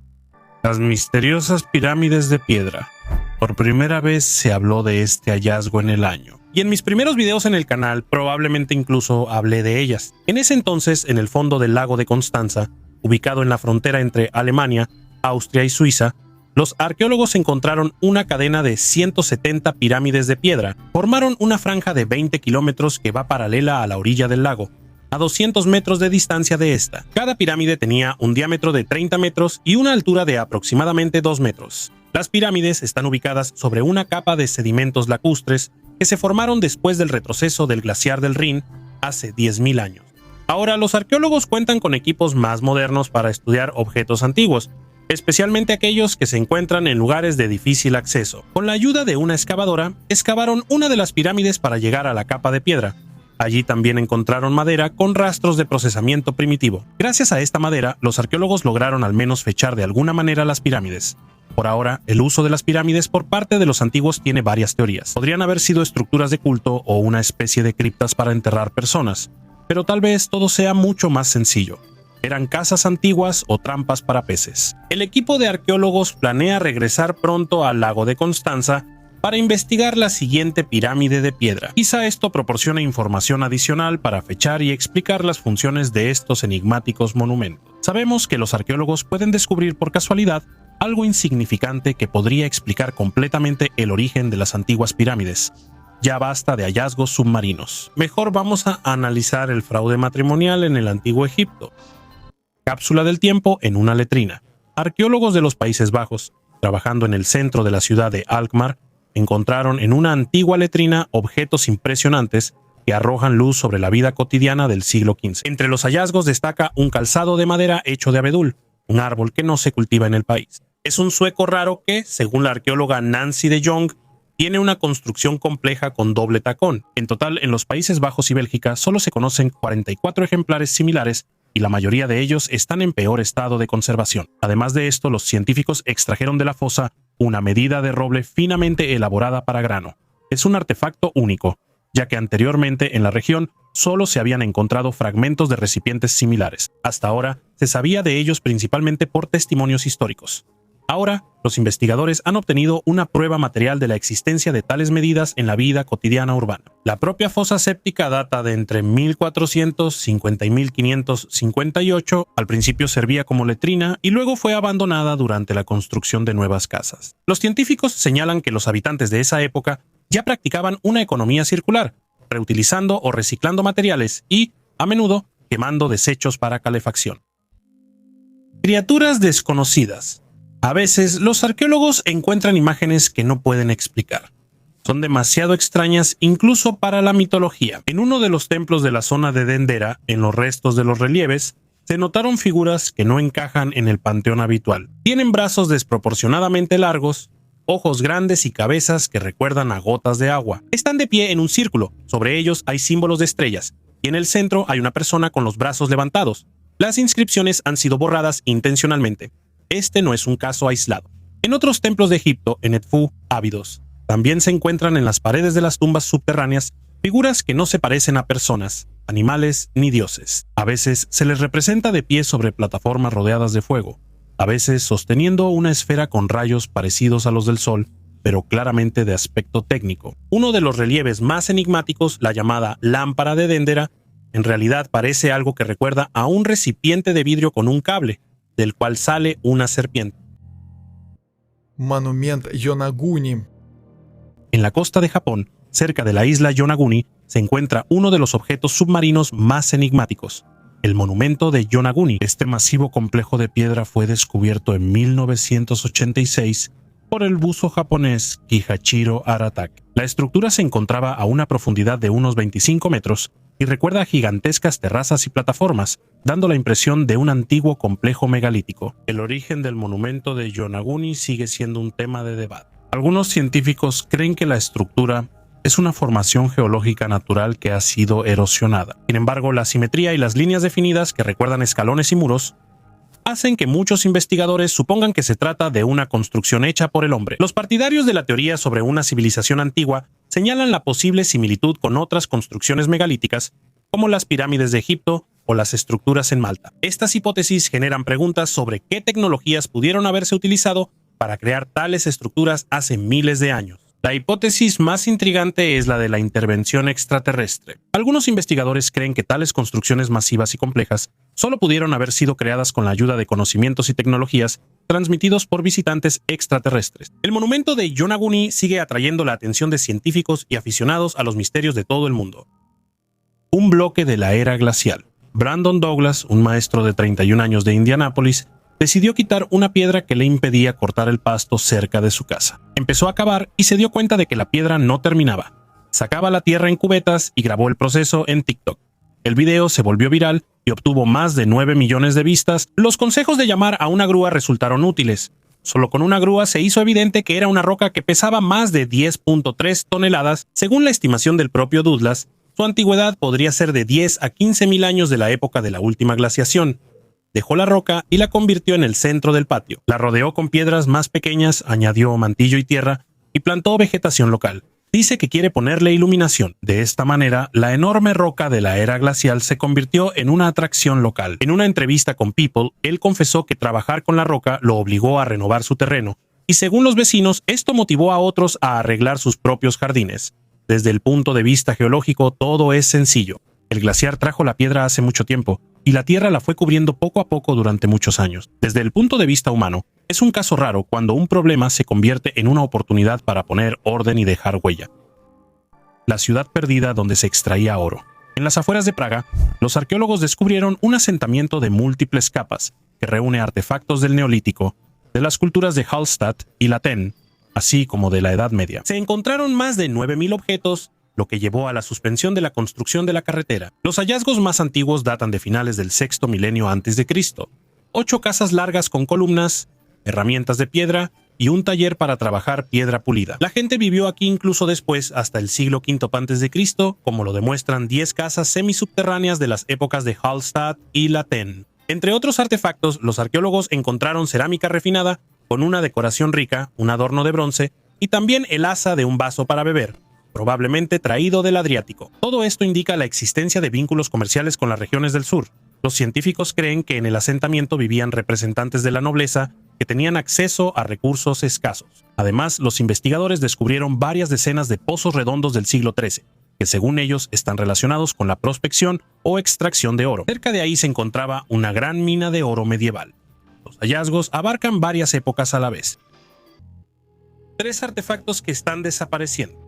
Las misteriosas pirámides de piedra. Por primera vez se habló de este hallazgo en el año. Y en mis primeros videos en el canal probablemente incluso hablé de ellas. En ese entonces, en el fondo del lago de Constanza, ubicado en la frontera entre Alemania, Austria y Suiza, los arqueólogos encontraron una cadena de 170 pirámides de piedra. Formaron una franja de 20 kilómetros que va paralela a la orilla del lago, a 200 metros de distancia de esta. Cada pirámide tenía un diámetro de 30 metros y una altura de aproximadamente 2 metros. Las pirámides están ubicadas sobre una capa de sedimentos lacustres que se formaron después del retroceso del glaciar del Rin hace 10.000 años. Ahora, los arqueólogos cuentan con equipos más modernos para estudiar objetos antiguos, especialmente aquellos que se encuentran en lugares de difícil acceso. Con la ayuda de una excavadora, excavaron una de las pirámides para llegar a la capa de piedra. Allí también encontraron madera con rastros de procesamiento primitivo. Gracias a esta madera, los arqueólogos lograron al menos fechar de alguna manera las pirámides. Por ahora, el uso de las pirámides por parte de los antiguos tiene varias teorías. Podrían haber sido estructuras de culto o una especie de criptas para enterrar personas, pero tal vez todo sea mucho más sencillo. Eran casas antiguas o trampas para peces. El equipo de arqueólogos planea regresar pronto al lago de Constanza para investigar la siguiente pirámide de piedra. Quizá esto proporcione información adicional para fechar y explicar las funciones de estos enigmáticos monumentos. Sabemos que los arqueólogos pueden descubrir por casualidad algo insignificante que podría explicar completamente el origen de las antiguas pirámides. Ya basta de hallazgos submarinos. Mejor vamos a analizar el fraude matrimonial en el Antiguo Egipto. Cápsula del tiempo en una letrina. Arqueólogos de los Países Bajos, trabajando en el centro de la ciudad de Alkmaar, encontraron en una antigua letrina objetos impresionantes que arrojan luz sobre la vida cotidiana del siglo XV. Entre los hallazgos destaca un calzado de madera hecho de abedul, un árbol que no se cultiva en el país. Es un sueco raro que, según la arqueóloga Nancy de Jong, Tiene una construcción compleja con doble tacón. En total, en los Países Bajos y Bélgica solo se conocen 44 ejemplares similares y la mayoría de ellos están en peor estado de conservación. Además de esto, los científicos extrajeron de la fosa una medida de roble finamente elaborada para grano. Es un artefacto único, ya que anteriormente en la región solo se habían encontrado fragmentos de recipientes similares. Hasta ahora se sabía de ellos principalmente por testimonios históricos. Ahora, los investigadores han obtenido una prueba material de la existencia de tales medidas en la vida cotidiana urbana. La propia fosa séptica data de entre 1450 y 1558, al principio servía como letrina y luego fue abandonada durante la construcción de nuevas casas. Los científicos señalan que los habitantes de esa época ya practicaban una economía circular, reutilizando o reciclando materiales y, a menudo, quemando desechos para calefacción. Criaturas desconocidas. A veces, los arqueólogos encuentran imágenes que no pueden explicar. Son demasiado extrañas incluso para la mitología. En uno de los templos de la zona de Dendera, en los restos de los relieves, se notaron figuras que no encajan en el panteón habitual. Tienen brazos desproporcionadamente largos, ojos grandes y cabezas que recuerdan a gotas de agua. Están de pie en un círculo, sobre ellos hay símbolos de estrellas, y en el centro hay una persona con los brazos levantados. Las inscripciones han sido borradas intencionalmente. Este no es un caso aislado. En otros templos de Egipto, en Edfú, Abidos, también se encuentran en las paredes de las tumbas subterráneas figuras que no se parecen a personas, animales ni dioses. A veces se les representa de pie sobre plataformas rodeadas de fuego, a veces sosteniendo una esfera con rayos parecidos a los del sol, pero claramente de aspecto técnico. Uno de los relieves más enigmáticos, la llamada lámpara de Dendera, en realidad parece algo que recuerda a un recipiente de vidrio con un cable, del cual sale una serpiente. Монумент Йонагуни. En la costa de Japón, cerca de la isla Yonaguni, se encuentra uno de los objetos submarinos más enigmáticos, el monumento de Yonaguni. Este masivo complejo de piedra fue descubierto en 1986 por el buzo japonés Kihachiro Aratake. La estructura se encontraba a una profundidad de unos 25 metros y recuerda a gigantescas terrazas y plataformas, dando la impresión de un antiguo complejo megalítico. El origen del monumento de Yonaguni sigue siendo un tema de debate. Algunos científicos creen que la estructura es una formación geológica natural que ha sido erosionada. Sin embargo, la simetría y las líneas definidas que recuerdan escalones y muros hacen que muchos investigadores supongan que se trata de una construcción hecha por el hombre. Los partidarios de la teoría sobre una civilización antigua señalan la posible similitud con otras construcciones megalíticas, como las pirámides de Egipto o las estructuras en Malta. Estas hipótesis generan preguntas sobre qué tecnologías pudieron haberse utilizado para crear tales estructuras hace miles de años. La hipótesis más intrigante es la de la intervención extraterrestre. Algunos investigadores creen que tales construcciones masivas y complejas solo pudieron haber sido creadas con la ayuda de conocimientos y tecnologías transmitidos por visitantes extraterrestres. El monumento de Yonaguni sigue atrayendo la atención de científicos y aficionados a los misterios de todo el mundo. Un bloque de la era glacial. Brandon Douglas, un maestro de 31 años de Indianápolis, decidió quitar una piedra que le impedía cortar el pasto cerca de su casa. Empezó a cavar y se dio cuenta de que la piedra no terminaba. Sacaba la tierra en cubetas y grabó el proceso en TikTok. El video se volvió viral y obtuvo más de 9 millones de vistas. Los consejos de llamar a una grúa resultaron útiles. Solo con una grúa se hizo evidente que era una roca que pesaba más de 10.3 toneladas. Según la estimación del propio Douglas, su antigüedad podría ser de 10 a 15 mil años de la época de la última glaciación. Dejó la roca y la convirtió en el centro del patio. La rodeó con piedras más pequeñas, añadió mantillo y tierra y plantó vegetación local. Dice que quiere ponerle iluminación. De esta manera, la enorme roca de la era glacial se convirtió en una atracción local. En una entrevista con People, él confesó que trabajar con la roca lo obligó a renovar su terreno, y según los vecinos, esto motivó a otros a arreglar sus propios jardines. Desde el punto de vista geológico, todo es sencillo. El glaciar trajo la piedra hace mucho tiempo, y la tierra la fue cubriendo poco a poco durante muchos años. Desde el punto de vista humano, es un caso raro cuando un problema se convierte en una oportunidad para poner orden y dejar huella. La ciudad perdida donde se extraía oro. En las afueras de Praga, los arqueólogos descubrieron un asentamiento de múltiples capas que reúne artefactos del Neolítico, de las culturas de Hallstatt y Latén, así como de la Edad Media. Se encontraron más de 9.000 objetos, lo que llevó a la suspensión de la construcción de la carretera. Los hallazgos más antiguos datan de finales del sexto milenio antes de Cristo. 8 casas largas con columnas, herramientas de piedra y un taller para trabajar piedra pulida. La gente vivió aquí incluso después, hasta el siglo V a.C., como lo demuestran 10 casas semisubterráneas de las épocas de Hallstatt y Latén. Entre otros artefactos, los arqueólogos encontraron cerámica refinada con una decoración rica, un adorno de bronce y también el asa de un vaso para beber, probablemente traído del Adriático. Todo esto indica la existencia de vínculos comerciales con las regiones del sur. Los científicos creen que en el asentamiento vivían representantes de la nobleza que tenían acceso a recursos escasos. Además, los investigadores descubrieron varias decenas de pozos redondos del siglo XIII, que según ellos están relacionados con la prospección o extracción de oro. Cerca de ahí se encontraba una gran mina de oro medieval. Los hallazgos abarcan varias épocas a la vez. 3 artefactos que están desapareciendo.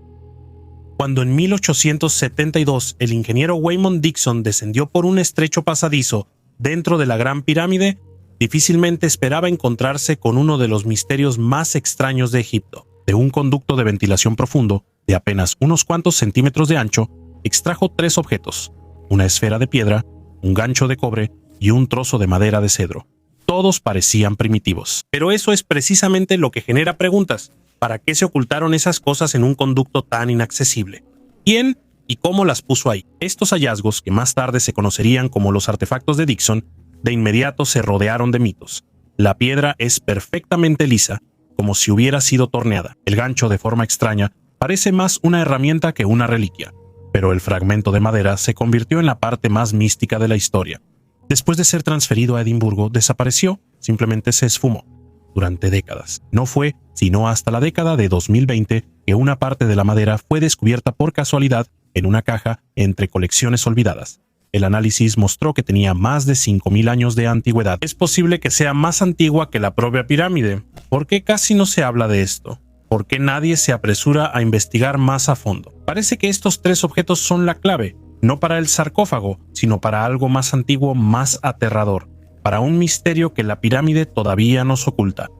Cuando en 1872 el ingeniero Waymond Dixon descendió por un estrecho pasadizo dentro de la Gran Pirámide, difícilmente esperaba encontrarse con uno de los misterios más extraños de Egipto. De un conducto de ventilación profundo, de apenas unos cuantos centímetros de ancho, extrajo 3 objetos: una esfera de piedra, un gancho de cobre y un trozo de madera de cedro. Todos parecían primitivos. Pero eso es precisamente lo que genera preguntas. ¿Para qué se ocultaron esas cosas en un conducto tan inaccesible? ¿Quién y cómo las puso ahí? Estos hallazgos, que más tarde se conocerían como los artefactos de Dixon, de inmediato se rodearon de mitos. La piedra es perfectamente lisa, como si hubiera sido torneada. El gancho, de forma extraña, parece más una herramienta que una reliquia, pero el fragmento de madera se convirtió en la parte más mística de la historia. Después de ser transferido a Edimburgo, desapareció, simplemente se esfumó. Durante décadas. No fue sino hasta la década de 2020 que una parte de la madera fue descubierta por casualidad en una caja entre colecciones olvidadas. El análisis mostró que tenía más de 5.000 años de antigüedad. Es posible que sea más antigua que la propia pirámide. ¿Por qué casi no se habla de esto? ¿Por qué nadie se apresura a investigar más a fondo? Parece que estos 3 objetos son la clave, no para el sarcófago, sino para algo más antiguo, más aterrador, para un misterio que la pirámide todavía nos oculta.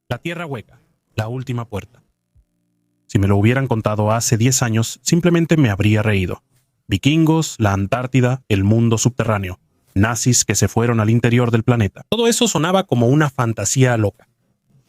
La Tierra Hueca, la última puerta. Si me lo hubieran contado hace 10 años, simplemente me habría reído. Vikingos, la Antártida, el mundo subterráneo, nazis que se fueron al interior del planeta. Todo eso sonaba como una fantasía loca.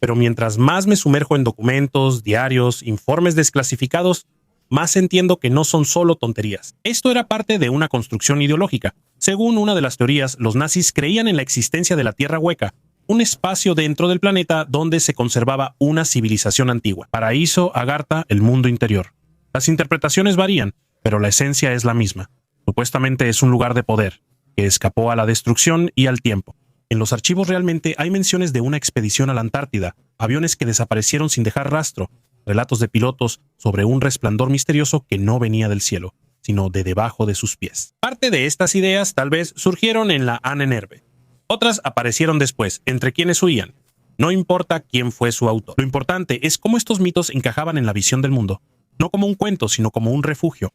Pero mientras más me sumerjo en documentos, diarios, informes desclasificados, más entiendo que no son solo tonterías. Esto era parte de una construcción ideológica. Según una de las teorías, los nazis creían en la existencia de la Tierra Hueca, un espacio dentro del planeta donde se conservaba una civilización antigua. Paraíso, Agartha, el mundo interior. Las interpretaciones varían, pero la esencia es la misma. Supuestamente es un lugar de poder, que escapó a la destrucción y al tiempo. En los archivos realmente hay menciones de una expedición a la Antártida, aviones que desaparecieron sin dejar rastro, relatos de pilotos sobre un resplandor misterioso que no venía del cielo, sino de debajo de sus pies. Parte de estas ideas tal vez surgieron en la Ahnenerbe. Otras aparecieron después, entre quienes huían. No importa quién fue su autor. Lo importante es cómo estos mitos encajaban en la visión del mundo, no como un cuento, sino como un refugio.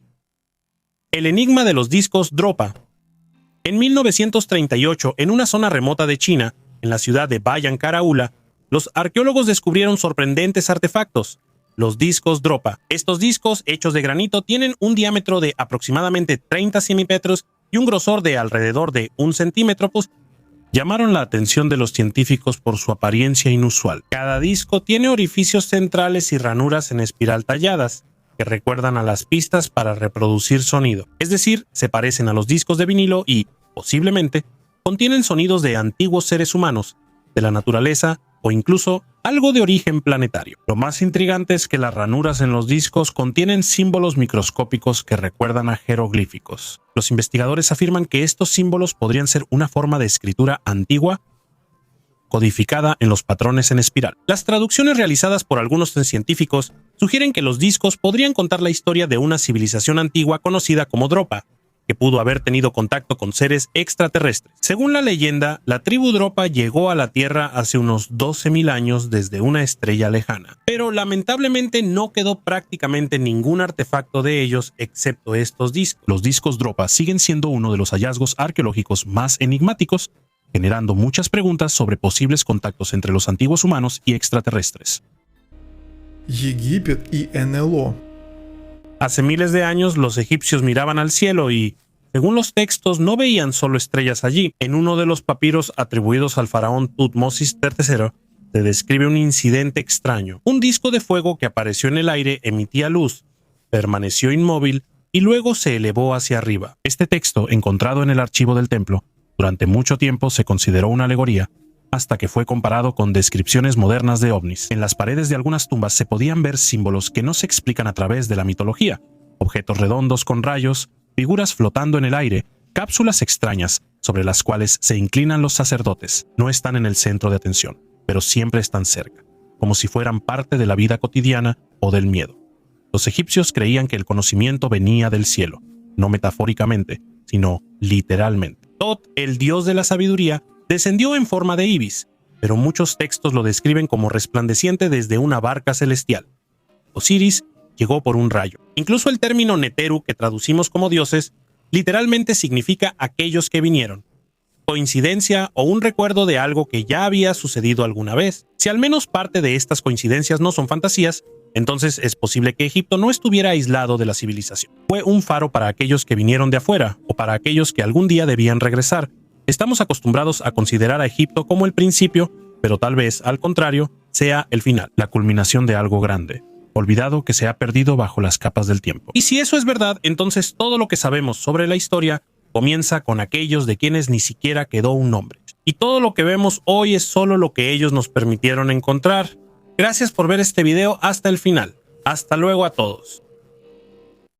El enigma de los discos Dropa. En 1938, en una zona remota de China, en la ciudad de Bayan Karaula, los arqueólogos descubrieron sorprendentes artefactos, los discos Dropa. Estos discos, hechos de granito, tienen un diámetro de aproximadamente 30 centímetros y un grosor de alrededor de 1 centímetro, pues llamaron la atención de los científicos por su apariencia inusual. Cada disco tiene orificios centrales y ranuras en espiral talladas, que recuerdan a las pistas para reproducir sonido. Es decir, se parecen a los discos de vinilo y, posiblemente, contienen sonidos de antiguos seres humanos, de la naturaleza o incluso algo de origen planetario. Lo más intrigante es que las ranuras en los discos contienen símbolos microscópicos que recuerdan a jeroglíficos. Los investigadores afirman que estos símbolos podrían ser una forma de escritura antigua codificada en los patrones en espiral. Las traducciones realizadas por algunos científicos sugieren que los discos podrían contar la historia de una civilización antigua conocida como Dropa, que pudo haber tenido contacto con seres extraterrestres. Según la leyenda, la tribu Dropa llegó a la Tierra hace unos 12.000 años desde una estrella lejana, pero lamentablemente no quedó prácticamente ningún artefacto de ellos excepto estos discos. Los discos Dropa siguen siendo uno de los hallazgos arqueológicos más enigmáticos, generando muchas preguntas sobre posibles contactos entre los antiguos humanos y extraterrestres. Египет y NLO. Hace miles de años los egipcios miraban al cielo y, según los textos, no veían solo estrellas allí. En uno de los papiros atribuidos al faraón Tutmosis III, se describe un incidente extraño. Un disco de fuego que apareció en el aire emitía luz, permaneció inmóvil y luego se elevó hacia arriba. Este texto, encontrado en el archivo del templo, durante mucho tiempo se consideró una alegoría, hasta que fue comparado con descripciones modernas de ovnis. En las paredes de algunas tumbas se podían ver símbolos que no se explican a través de la mitología: objetos redondos con rayos, figuras flotando en el aire, cápsulas extrañas sobre las cuales se inclinan los sacerdotes. No están en el centro de atención, pero siempre están cerca, como si fueran parte de la vida cotidiana o del miedo. Los egipcios creían que el conocimiento venía del cielo, no metafóricamente, sino literalmente. Tot, el dios de la sabiduría, descendió en forma de ibis, pero muchos textos lo describen como resplandeciente desde una barca celestial. Osiris llegó por un rayo. Incluso el término Neteru, que traducimos como dioses, literalmente significa aquellos que vinieron. Coincidencia o un recuerdo de algo que ya había sucedido alguna vez. Si al menos parte de estas coincidencias no son fantasías, entonces es posible que Egipto no estuviera aislado de la civilización. Fue un faro para aquellos que vinieron de afuera o para aquellos que algún día debían regresar. Estamos acostumbrados a considerar a Egipto como el principio, pero tal vez, al contrario, sea el final, la culminación de algo grande, olvidado que se ha perdido bajo las capas del tiempo. Y si eso es verdad, entonces todo lo que sabemos sobre la historia comienza con aquellos de quienes ni siquiera quedó un nombre. Y todo lo que vemos hoy es solo lo que ellos nos permitieron encontrar. Gracias por ver este video hasta el final. Hasta luego a todos.